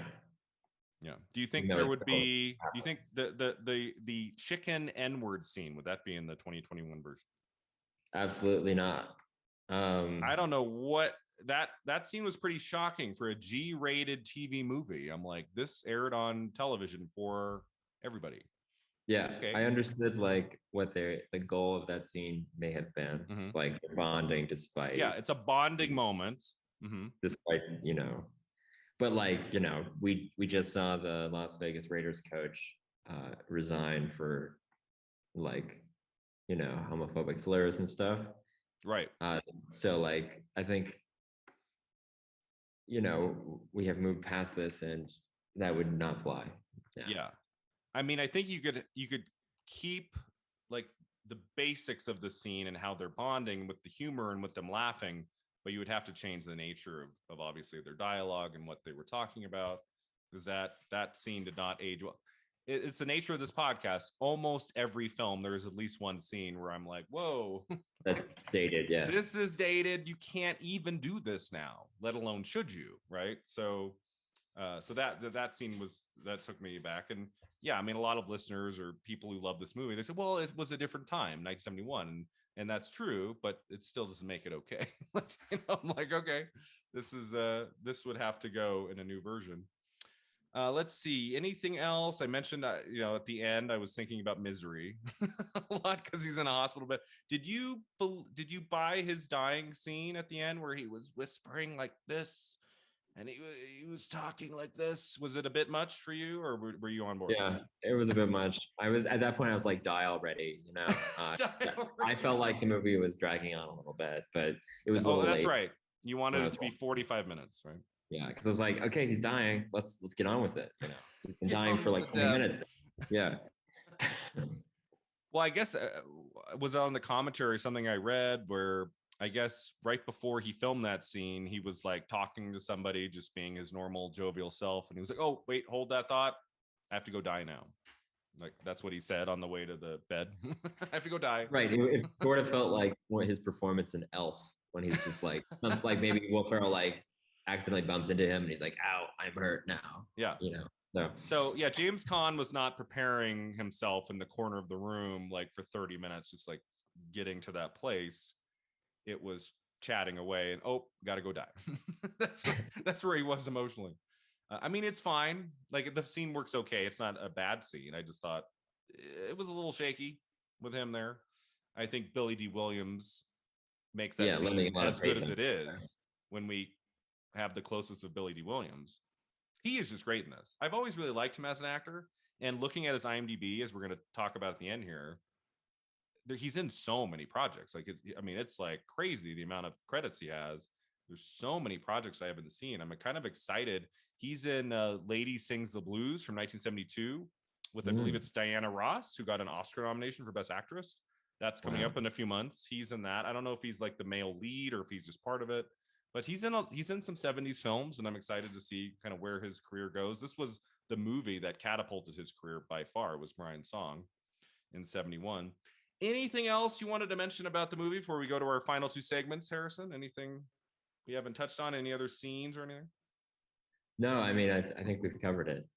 Do you think there would be? Do you think the chicken N-word scene, would that be in the 2021 version? Absolutely not. I don't know what that scene was pretty shocking for a G-rated TV movie. I'm like, this aired on television for everybody. Yeah, okay. I understood like what the goal of that scene may have been, like bonding despite. Yeah, it's a bonding moment. Despite, but like, we just saw the Las Vegas Raiders coach resign for like, homophobic slurs and stuff. Right. So like, I think, we have moved past this, and that would not fly. Yeah. I mean, I think you could keep like the basics of the scene and how they're bonding with the humor and with them laughing, but you would have to change the nature of obviously their dialogue and what they were talking about, because that scene did not age well. It's the nature of this podcast. Almost every film, there is at least one scene where I'm like, whoa, that's dated. Yeah, this is dated. You can't even do this now, let alone should you, right? So that scene took me back. And yeah, I mean, a lot of listeners or people who love this movie, they said, well, it was a different time, 1971, and that's true, but it still doesn't make it okay. I'm like, okay, this would have to go in a new version. Let's see. Anything else? I mentioned, at the end, I was thinking about Misery a lot because he's in a hospital. But did you buy his dying scene at the end where he was whispering like this and he was talking like this? Was it a bit much for you, or were you on board? Yeah, it was a bit much. I was at that point. I was like, die already, you know. I felt like the movie was dragging on a little bit, but it was a Oh, little that's late right. You when wanted I it was to be watching. 45 minutes, right? Yeah, because I was like, okay, he's dying. Let's get on with it. You know, he's been Get dying on for with like the 20 death. minutes. Yeah. Well, I guess was on the commentary something I read where I guess right before he filmed that scene, he was like talking to somebody, just being his normal jovial self, and he was like, "Oh, wait, hold that thought. I have to go die now." Like that's what he said on the way to the bed. I have to go die. Right. It sort of felt like his performance in Elf when he's just like maybe Will Ferrell like accidentally bumps into him and he's like, "Ow, I'm hurt now." Yeah. You know. So So yeah, James Caan was not preparing himself in the corner of the room like for 30 minutes, just like getting to that place. It was chatting away and got to go die. that's where he was emotionally. I mean, it's fine. Like the scene works okay. It's not a bad scene. I just thought it was a little shaky with him there. I think Billy D. Williams makes that yeah, lending scene a lot of as good faith as in it is when we have the closest of Billy D. Williams. He is just great in this. I've always really liked him as an actor. And looking at his IMDb, as we're going to talk about at the end here, he's in so many projects. Like, it's like crazy the amount of credits he has. There's so many projects I haven't seen. I'm kind of excited. He's in Lady Sings the Blues from 1972 with, I believe it's Diana Ross, who got an Oscar nomination for Best Actress. That's coming up in a few months. He's in that. I don't know if he's like the male lead or if he's just part of it, but he's in some 70s films, and I'm excited to see kind of where his career goes. This was the movie that catapulted his career by far, was Brian's Song in 71. Anything else you wanted to mention about the movie before we go to our final two segments, Harrison? Anything we haven't touched on? Any other scenes or anything? No, I mean, I think we've covered it.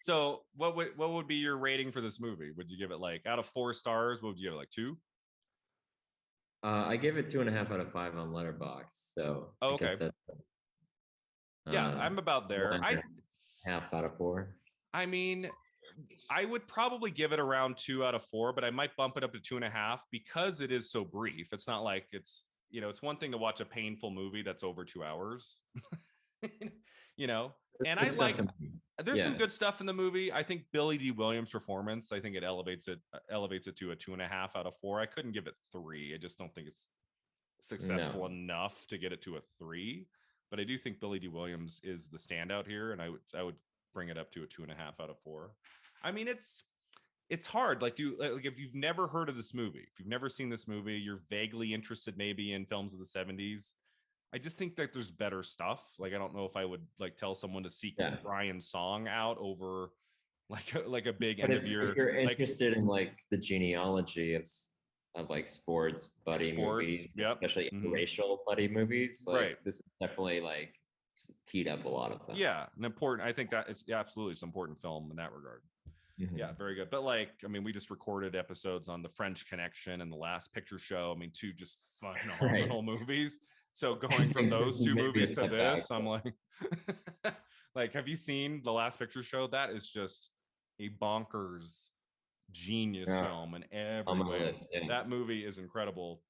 So what would be your rating for this movie? Would you give it like out of 4 stars? What would you give it, like 2? I gave it 2.5 out of 5 on Letterboxd. So Oh, I guess okay. that's Yeah, I'm about there. 1.5 out of 4. I mean, I would probably give it around 2 out of 4, but I might bump it up to 2.5 because it is so brief. It's not like it's one thing to watch a painful movie that's over 2 hours, and there's some good stuff in the movie. I think Billy D. Williams' performance, I think it elevates it to a 2.5 out of 4. I couldn't give it 3. I just don't think it's successful enough to get it to a 3. But I do think Billy D. Williams is the standout here, and I would bring it up to a 2.5 out of 4. I mean, it's hard. Like, if you've never heard of this movie, if you've never seen this movie, you're vaguely interested maybe in films of the 70s. I just think that there's better stuff. Like, I don't know if I would like tell someone to seek Brian's Song out over like a big end of year. If you're interested in like the genealogy of like sports buddy movies, especially racial buddy movies, like this is definitely like teed up a lot of them. Yeah, an important. I think that it's absolutely an important film in that regard. Yeah, very good. But we just recorded episodes on The French Connection and The Last Picture Show. I mean, 2 just phenomenal movies. So going from those 2 movies to this, I'm like, have you seen The Last Picture Show? That is just a bonkers genius film in every way. That movie is incredible.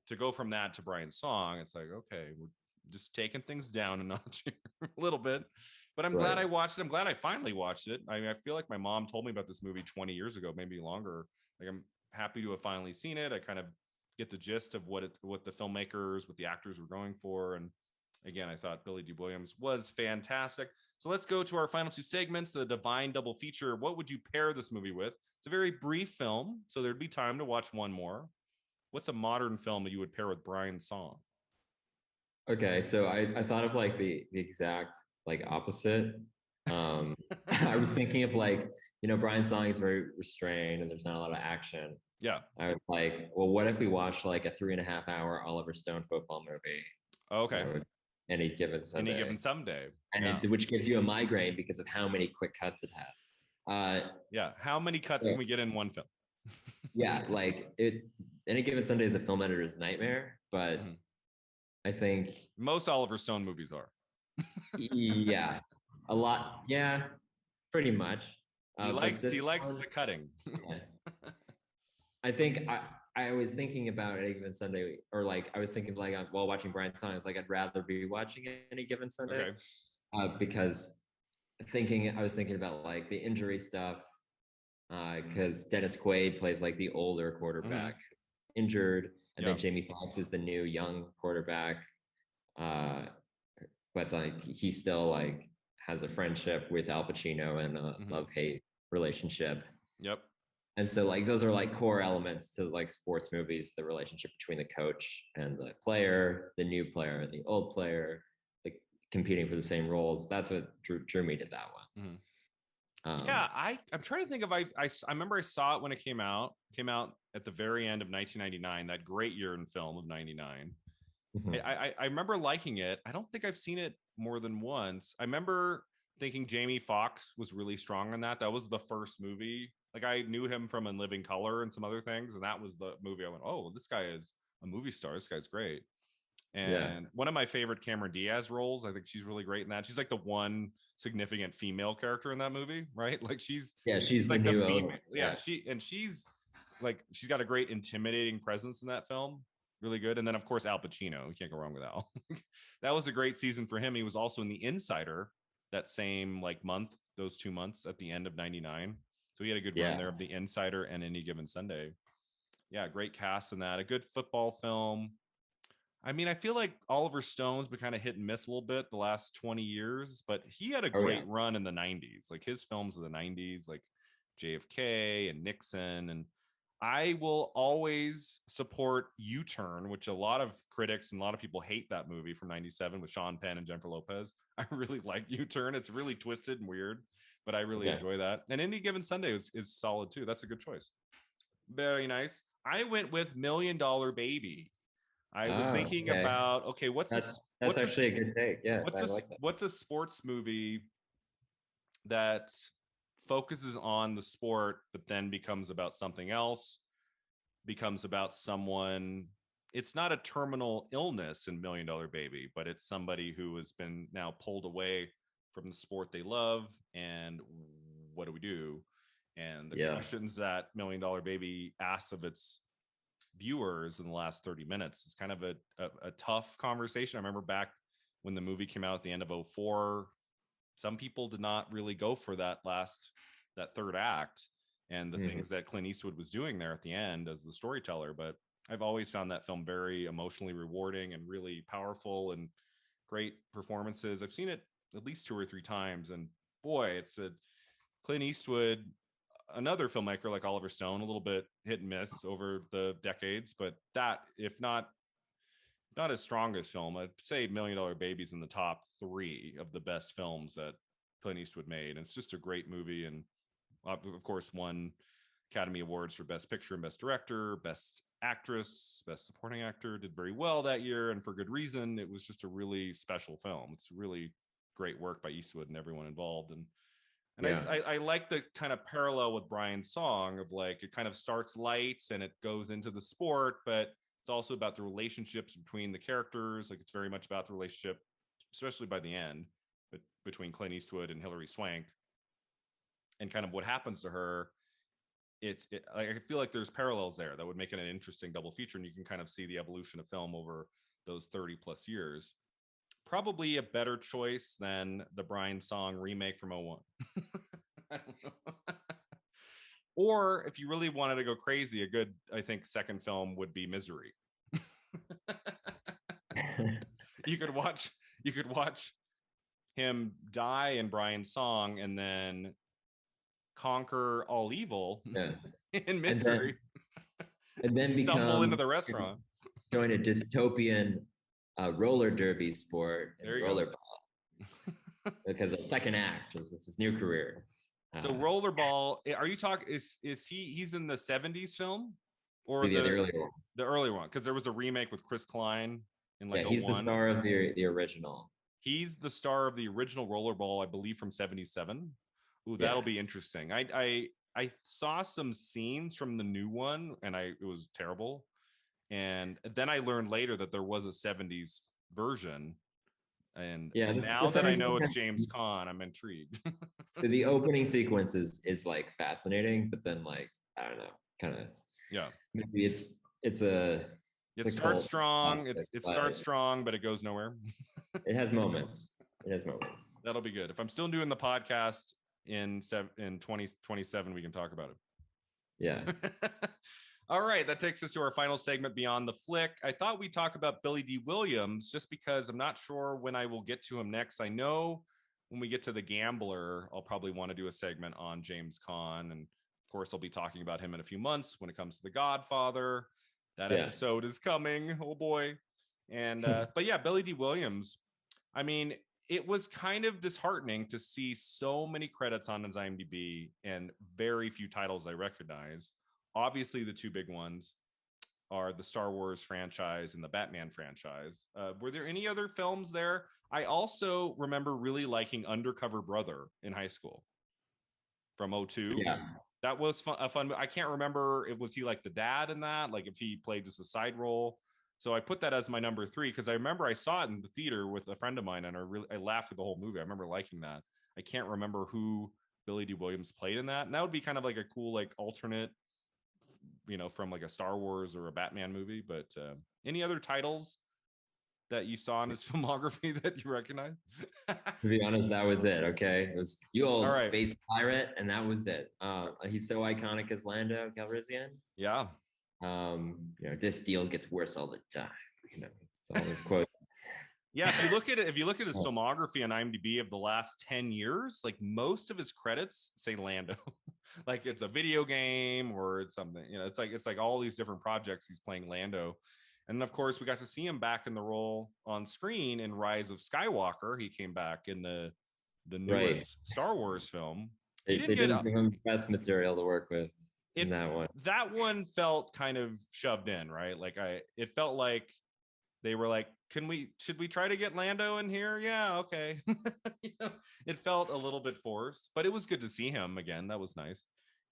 To go from that to Brian's Song, it's like, okay, we're just taking things down a notch here a little bit. But I'm glad I watched it. I'm glad I finally watched it. I feel like my mom told me about this movie 20 years ago, maybe longer. Like, I'm happy to have finally seen it. I kind of get the gist of what the filmmakers, what the actors were going for. And again, I thought Billy D. Williams was fantastic. So let's go to our final 2 segments, the Divine Double Feature. What would you pair this movie with? It's a very brief film, so there'd be time to watch one more. What's a modern film that you would pair with Brian's Song? Okay, so I thought of like the exact like opposite. I was thinking of like, Brian's Song is very restrained and there's not a lot of action. Yeah. I was like, well, what if we watched like a 3.5-hour Oliver Stone football movie? Okay. Any Given Sunday. And which gives you a migraine because of how many quick cuts it has. Yeah. How many cuts can we get in one film? Yeah, like Any Given Sunday is a film editor's nightmare, but I think most Oliver Stone movies are. Yeah. A lot, yeah, pretty much. But this He likes one, the cutting. yeah. I think I was thinking about Any Given Sunday, or like I was thinking like while watching Brian's Song, I was like I'd rather be watching Any Given Sunday, Okay. because I was thinking about like the injury stuff, because Dennis Quaid plays like the older quarterback injured, and then Yeah. Jamie Foxx is the new young quarterback, uh, but like he still like has a friendship with Al Pacino and a love hate relationship. Yep. And so like those are like core elements to like sports movies, the relationship between the coach and the player, the new player and the old player, like competing for the same roles. That's what drew me to that one. Yeah, I'm trying to think if I remember I saw it when it came out. Came out at the very end of 1999, that great year in film of 99. Mhm. I remember liking it. I don't think I've seen it more than once. I remember thinking Jamie Foxx was really strong in that. That was the first movie. Like I knew him from In Living Color and some other things, and that was the movie I went, "Oh, this guy is a movie star. This guy's great." Yeah. And one of my favorite Cameron Diaz roles, I think she's really great in that. She's like the one significant female character in that movie, right? Like Yeah, she's she's the like the new female. owner. Yeah, she's like she's got a great intimidating presence in that film. Really good. And then of course Al Pacino. You can't go wrong with Al. That was a great season for him. He was also in The Insider that same like month, those 2 months at the end of 99. So he had a good run Yeah. there of The Insider and Any Given Sunday. Yeah, great cast in that. A good football film. I mean, I feel like Oliver Stone's been kind of hit and miss a little bit the last 20 years, but he had a Oh yeah. great run in the 90s. Like his films of the 90s, like JFK and Nixon. And I will always support U-Turn, which a lot of critics and a lot of people hate that movie from 97 with Sean Penn and Jennifer Lopez. I really like U-Turn. It's really twisted and weird, but I really Okay. enjoy that. And Any Given Sunday is solid too. That's a good choice. Very nice. I went with Million Dollar Baby. I was Oh, thinking okay. about, okay, That's actually a good take. Yeah, I like that. what's a sports movie that focuses on the sport but then becomes about something else, becomes about someone. It's not a terminal illness in Million Dollar Baby, but it's somebody who has been now pulled away from the sport they love, and what do we do? And the Yeah. questions that Million Dollar Baby asks of its viewers in the last 30 minutes. It's kind of a tough conversation. I remember back when the movie came out at the end of '04, some people did not really go for that third act and the things that Clint Eastwood was doing there at the end as the storyteller. But I've always found that film very emotionally rewarding and really powerful and great performances. I've seen it at least 2 or 3 times, and boy, it's a Clint Eastwood, another filmmaker like Oliver Stone, a little bit hit and miss over the decades, but that, if not his strongest film, I'd say Million Dollar Baby's in the top 3 of the best films that Clint Eastwood made. And it's just a great movie, and of course won Academy Awards for Best Picture and Best Director, Best Actress, Best Supporting Actor. Did very well that year, and for good reason. It was just a really special film. It's really great work by Eastwood and everyone involved. And Yeah. I like the kind of parallel with Brian's song of like it kind of starts light and it goes into the sport, but it's also about the relationships between the characters. Like it's very much about the relationship, especially by the end, but between Clint Eastwood and Hilary Swank, and kind of what happens to her. I feel like there's parallels there that would make it an interesting double feature, and you can kind of see the evolution of film over those 30 plus years. Probably a better choice than the Brian Song remake from '01. I don't know. Or if you really wanted to go crazy, a good, I think, second film would be Misery. you could watch you could watch him die in Brian's Song and then conquer all evil Yeah. in And then Misery. and then Stumble into become the restaurant. join a dystopian roller derby sport and There you go. rollerball because of second act is his new career. So Rollerball, are you talking? Is he's in the '70s film or The earlier one. the early one? Because there was a remake with Chris Klein in like Yeah, he's the '01. star of the original. He's the star of the original Rollerball, I believe, from '77. Ooh, Yeah. that'll be interesting. I saw some scenes from the new one, and it was terrible. And then I learned later that there was a '70s version, And Yeah, now that I know it's James Caan, I'm intrigued. the opening sequence is like fascinating, but then like I don't know, kind of Yeah. maybe it's a It starts strong. It starts strong, but it goes nowhere. It has moments. It has moments. That'll be good. If I'm still doing the podcast in 2027, we can talk about it. Yeah. All right, that takes us to our final segment, Beyond the Flick. I thought we'd talk about Billy D. Williams just because I'm not sure when I will get to him next. I know when we get to The Gambler, I'll probably want to do a segment on James Caan. And of course, I'll be talking about him in a few months when it comes to The Godfather. That episode is coming. Oh boy. And but yeah, Billy D. Williams. I mean, it was kind of disheartening to see so many credits on his IMDb and very few titles I recognized. Obviously, the two big ones are the Star Wars franchise and the Batman franchise. Were there any other films there? I also remember really liking Undercover Brother in high school from 2002. Yeah. That was a fun. I can't remember. Was he like the dad in that? Like if he played just a side role. So I put that as my number 3 because I remember I saw it in the theater with a friend of mine and I laughed through the whole movie. I remember liking that. I can't remember who Billy D. Williams played in that. And that would be kind of like a cool like alternate, from like a Star Wars or a Batman movie. But any other titles that you saw in his filmography that you recognize? To be honest, that was it. Okay, it was you old right. space pirate, and that was it. He's so iconic as Lando Calrissian. Yeah. This deal gets worse all the time. It's all his quote. Yeah, if you look at his filmography on IMDb of the last 10 years, like most of his credits say Lando. Like it's a video game or it's something, it's like all these different projects he's playing Lando. And of course, we got to see him back in the role on screen in Rise of Skywalker. He came back in the newest Star Wars film. They didn't give him best material to work with in that one. That one felt kind of shoved in, right? Like it felt like they were like, should we try to get Lando in here? Yeah, okay. It felt a little bit forced, but it was good to see him again. That was nice.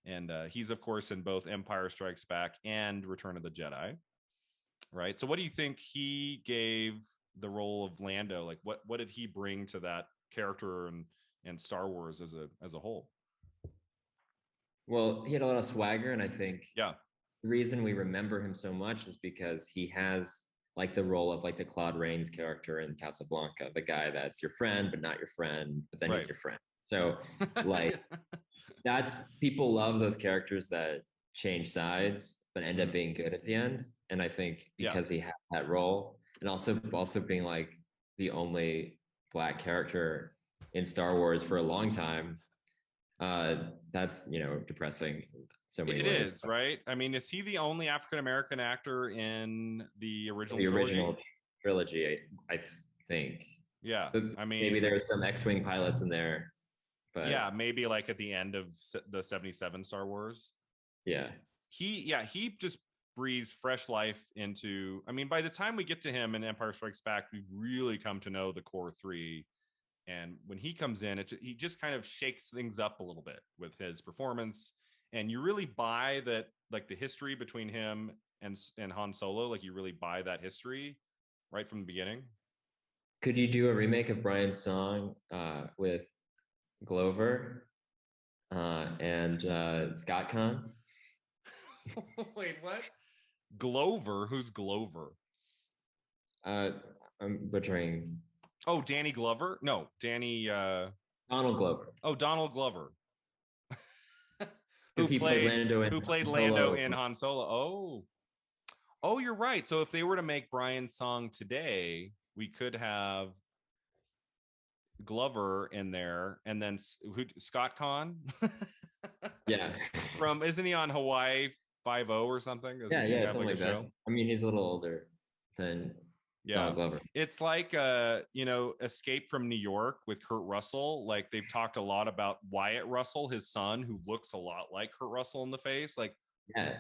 And he's of course in both Empire Strikes Back and Return of the Jedi. Right. So what do you think he gave the role of Lando? Like what did he bring to that character and Star Wars as a whole? Well, he had a lot of swagger, and I think the reason we remember him so much is because he has like the role of like the Claude Rains character in Casablanca, the guy that's your friend but not your friend, but then he's your friend. So like that's people love those characters that change sides but end up being good at the end. And I think because he had that role, and also being like the only Black character in Star Wars for a long time, that's depressing in so many ways. It is, right? I mean, is he the only African American actor in the original trilogy? I think. Yeah, but I mean, maybe there's some X-wing pilots in there, but yeah, maybe like at the end of the 77 Star Wars. Yeah, he just breathes fresh life into. I mean, by the time we get to him in Empire Strikes Back, we've really come to know the core 3. And when he comes in, he just kind of shakes things up a little bit with his performance. And you really buy that, like the history between him and Han Solo, like you really buy that history right from the beginning. Could you do a remake of Brian's song with Glover and Scott Caan? Wait, what? Glover? Who's Glover? I'm butchering. Oh, Danny Glover? No, Danny. Donald Glover. Oh, Donald Glover. Who played Lando in Han Solo. Oh, you're right. So if they were to make Brian's song today, we could have Glover in there, and then Scott Caan. Yeah. Isn't he on Hawaii 5-0 or something? Yeah, something like that. Show? I mean, he's a little older than Donald Glover. It's like Escape from New York with Kurt Russell. Like they've talked a lot about Wyatt Russell, his son, who looks a lot like Kurt Russell in the face. Like,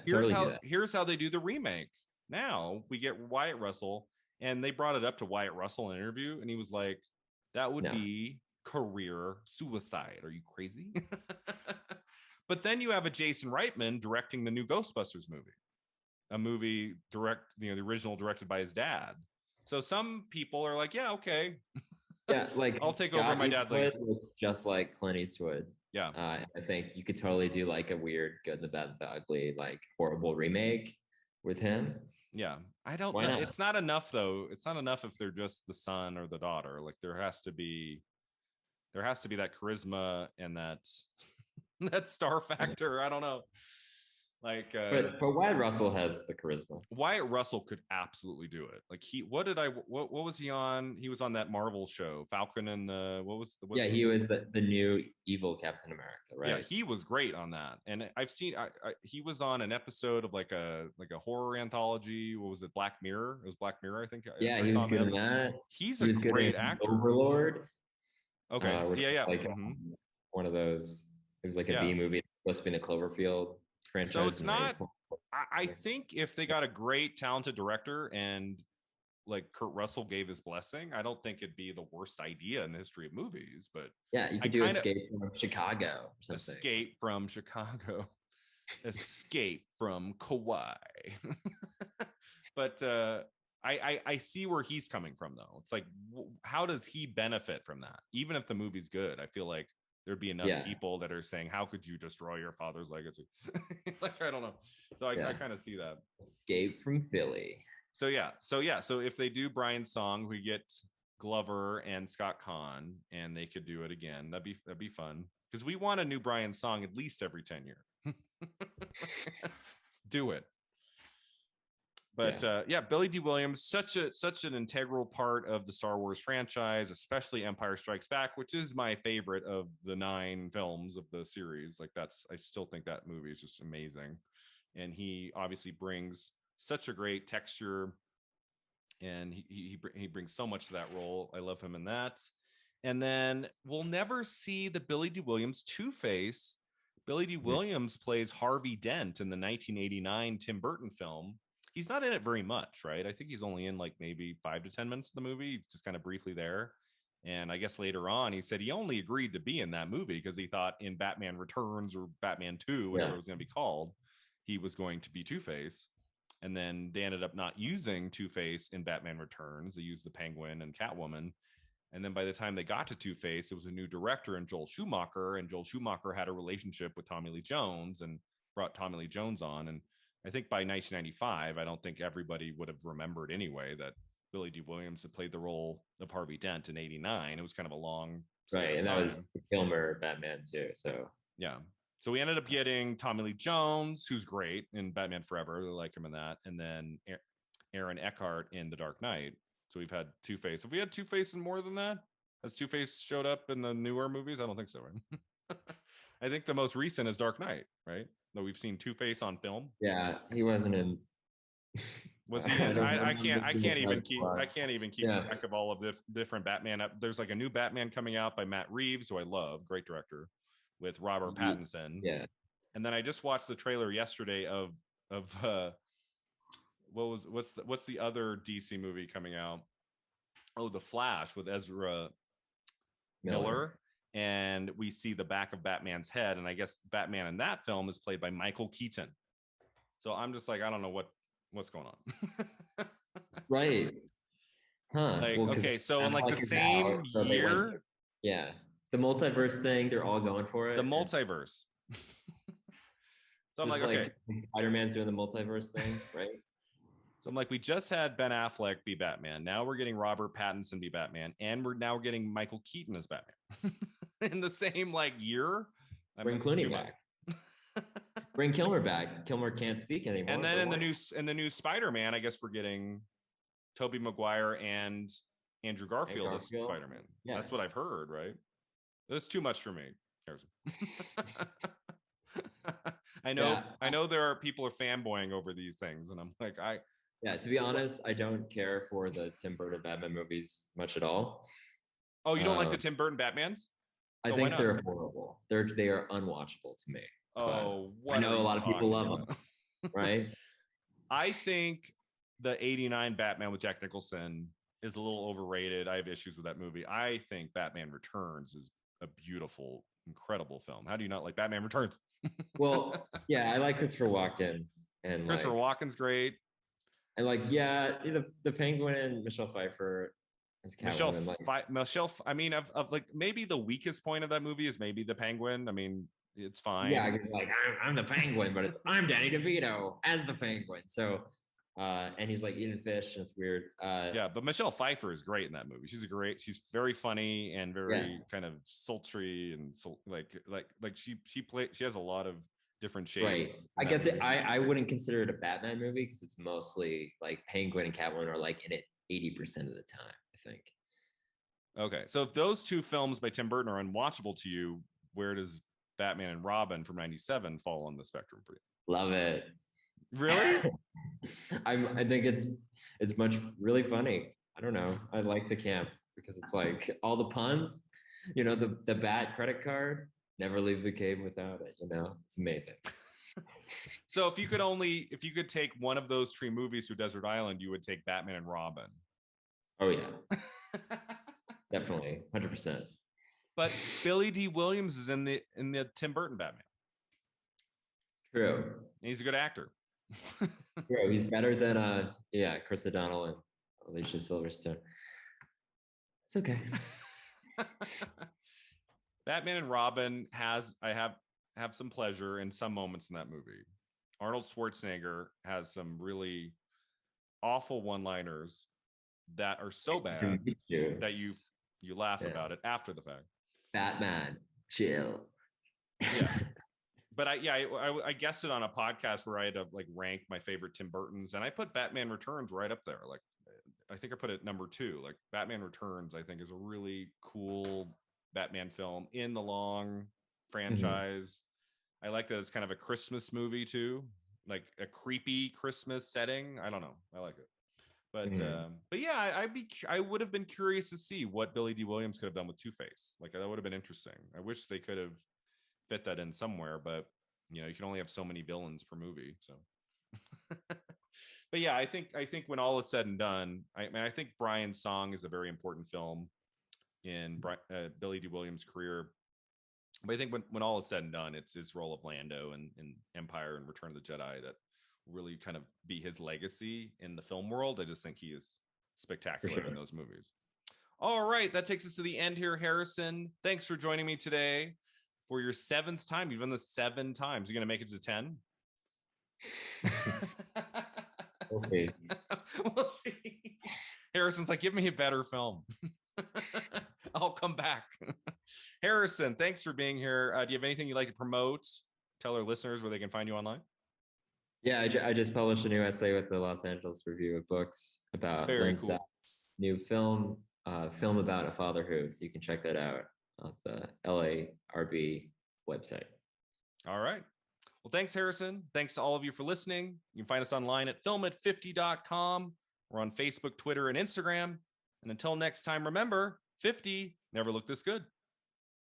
here's how they do the remake. Now we get Wyatt Russell, and they brought it up to Wyatt Russell in an interview, and he was like, "That would be career suicide. Are you crazy?" But then you have a Jason Reitman directing the new Ghostbusters movie, a movie the original directed by his dad. So some people are like, yeah, okay. Yeah, like I'll take over Scott my dad's legacy. Eastwood looks just like Clint Eastwood. Yeah. I think you could totally do like a weird Good, the Bad, the Ugly, like horrible remake with him. Yeah. I don't Why know. not? It's not enough though. It's not enough if they're just the son or the daughter. Like there has to be that charisma and that that star factor. I don't know. Like But Wyatt Russell has the charisma. Wyatt Russell could absolutely do it. Like what was he on? He was on that Marvel show, Falcon and the Yeah, he was the new evil Captain America, right? Yeah, he was great on that. And I've seen he was on an episode of like a horror anthology. What was it? Black Mirror. It was Black Mirror, I think. Yeah, he was good in that. He's a great actor. Overlord. Okay. Yeah. Like one of those. It was like a B movie. It's supposed to be in the Cloverfield franchise. So it's not. I think if they got a great, talented director and like Kurt Russell gave his blessing, I don't think it'd be the worst idea in the history of movies. But yeah, you could do Escape from Chicago or something. Escape from Chicago. Escape from Kauai. But I see where he's coming from though. It's like, how does he benefit from that? Even if the movie's good, I feel like there'd be enough people that are saying, how could you destroy your father's legacy? Like, I don't know. So I kind of see that. Escape from Philly. So if they do Brian's song, we get Glover and Scott Caan, and they could do it again. That'd be fun, because we want a new Brian song at least every 10 years. Do it. But Billy D. Williams, such an integral part of the Star Wars franchise, especially Empire Strikes Back, which is my favorite of the 9 films of the series. Like I still think that movie is just amazing. And he obviously brings such a great texture, and he brings so much to that role. I love him in that. And then we'll never see the Billy D. Williams Two-Face. Billy D. Williams plays Harvey Dent in the 1989 Tim Burton film. He's not in it very much, right? I think he's only in like maybe 5 to 10 minutes of the movie. He's just kind of briefly there. And I guess later on, he said he only agreed to be in that movie because he thought in Batman Returns or Batman 2, whatever it was going to be called, he was going to be Two-Face. And then they ended up not using Two-Face in Batman Returns. They used the Penguin and Catwoman. And then by the time they got to Two-Face, it was a new director in Joel Schumacher. And Joel Schumacher had a relationship with Tommy Lee Jones and brought Tommy Lee Jones on. And I think by 1995, I don't think everybody would have remembered anyway that Billy D. Williams had played the role of Harvey Dent in 89. It was kind of a long right, and that was the Kilmer Batman too. So yeah. So we ended up getting Tommy Lee Jones, who's great in Batman Forever. They like him in that. And then Aaron Eckhart in The Dark Knight. So we've had Two-Face. Have we had Two-Face and more than that? Has Two-Face showed up in the newer movies? I don't think so, right? I think the most recent is Dark Knight, right? That we've seen Two-Face on film. Yeah, he wasn't in. Was he in? I can't even keep track of all of the different Batman. There's like a new Batman coming out by Matt Reeves, who I love, great director, with Robert Pattinson. Yeah. And then I just watched the trailer yesterday of what's the other DC movie coming out? Oh, The Flash with Ezra Miller. And we see the back of Batman's head, and I guess Batman in that film is played by Michael Keaton. So I'm just like, I don't know what's going on. Right. Huh. Like, okay, so in like the same year. Yeah. The multiverse thing, they're all going for it. The multiverse. So I'm like, okay. Spider-Man's doing the multiverse thing, right? So I'm like, we just had Ben Affleck be Batman. Now we're getting Robert Pattinson be Batman. And we're now getting Michael Keaton as Batman. In the same like year. Bring Clooney back. Bring Kilmer back. Kilmer can't speak anymore. And then in the new Spider-Man, I guess we're getting Tobey Maguire and Andrew Garfield as Spider-Man. Yeah. That's what I've heard, right? That's too much for me, Harrison. I know there are people are fanboying over these things, and I'm like, to be honest, I don't care for the Tim Burton Batman movies much at all. Oh, you don't like the Tim Burton Batmans? I think they're horrible. They are unwatchable to me. Oh, I know a lot of people love them, right? I think the 89 Batman with Jack Nicholson is a little overrated. I have issues with that movie. I think Batman Returns is a beautiful, incredible film. How do you not like Batman Returns? Well, yeah, I like Christopher Walken. And Christopher Walken's great. And the Penguin and Michelle Pfeiffer, As Michelle, Catwoman, I mean, of like maybe the weakest point of that movie is maybe the Penguin. I mean, it's fine. yeah, he's like, I'm the Penguin, but I'm Danny DeVito as the Penguin. So, and he's like eating fish, and it's weird. Yeah, but Michelle Pfeiffer is great in that movie. She's very funny and very kind of sultry and she has a lot of different shades. Right. I guess I wouldn't consider it a Batman movie because it's mostly like Penguin and Catwoman are like in it 80% of the time, I think. Okay, so if those two films by Tim Burton are unwatchable to you, where does Batman and Robin from '97 fall on the spectrum for you? Love it. Really? I think it's really funny. I don't know. I like the camp because it's like all the puns, the bat credit card, never leave the cave without it. It's amazing. So if you could take one of those three movies to Desert Island, you would take Batman and Robin. Oh yeah. Definitely, 100%. But Billy D. Williams is in the Tim Burton Batman. True. And he's a good actor. True. He's better than Chris O'Donnell and Alicia Silverstone. It's okay. Batman and Robin I have some pleasure in some moments in that movie. Arnold Schwarzenegger has some really awful one-liners that are so bad that you laugh about it after the fact. Batman, chill. Yeah. But I guessed it on a podcast where I had to like rank my favorite Tim Burtons, and I put Batman Returns right up there. Like, I think I put it number 2. Like, Batman Returns, I think, is a really cool Batman film in the long franchise. I like that it's kind of a Christmas movie too, like a creepy Christmas setting. I don't know, I like it. But yeah, I would have been curious to see what Billy D. Williams could have done with Two-Face. Like, that would have been interesting. I wish they could have fit that in somewhere, but you can only have so many villains per movie. So, but yeah, I think when all is said and done, I think Brian's Song is a very important film in Billy D. Williams' career. But I think when all is said and done, it's his role of Lando in Empire and Return of the Jedi that really kind of be his legacy in the film world. I just think he is spectacular in those movies. All right, that takes us to the end here, Harrison. Thanks for joining me today for your 7th time. You've done this 7 times. You're going to make it to 10? We'll see. We'll see. Harrison's like, give me a better film. I'll come back. Harrison, thanks for being here. Do you have anything you'd like to promote? Tell our listeners where they can find you online. Yeah, I just published a new essay with the Los Angeles Review of Books about Lynn Sapp's new film about a father who. So you can check that out on the LARB website. All right. Well, thanks, Harrison. Thanks to all of you for listening. You can find us online at filmat50.com. We're on Facebook, Twitter, and Instagram. And until next time, remember, 50 never looked this good.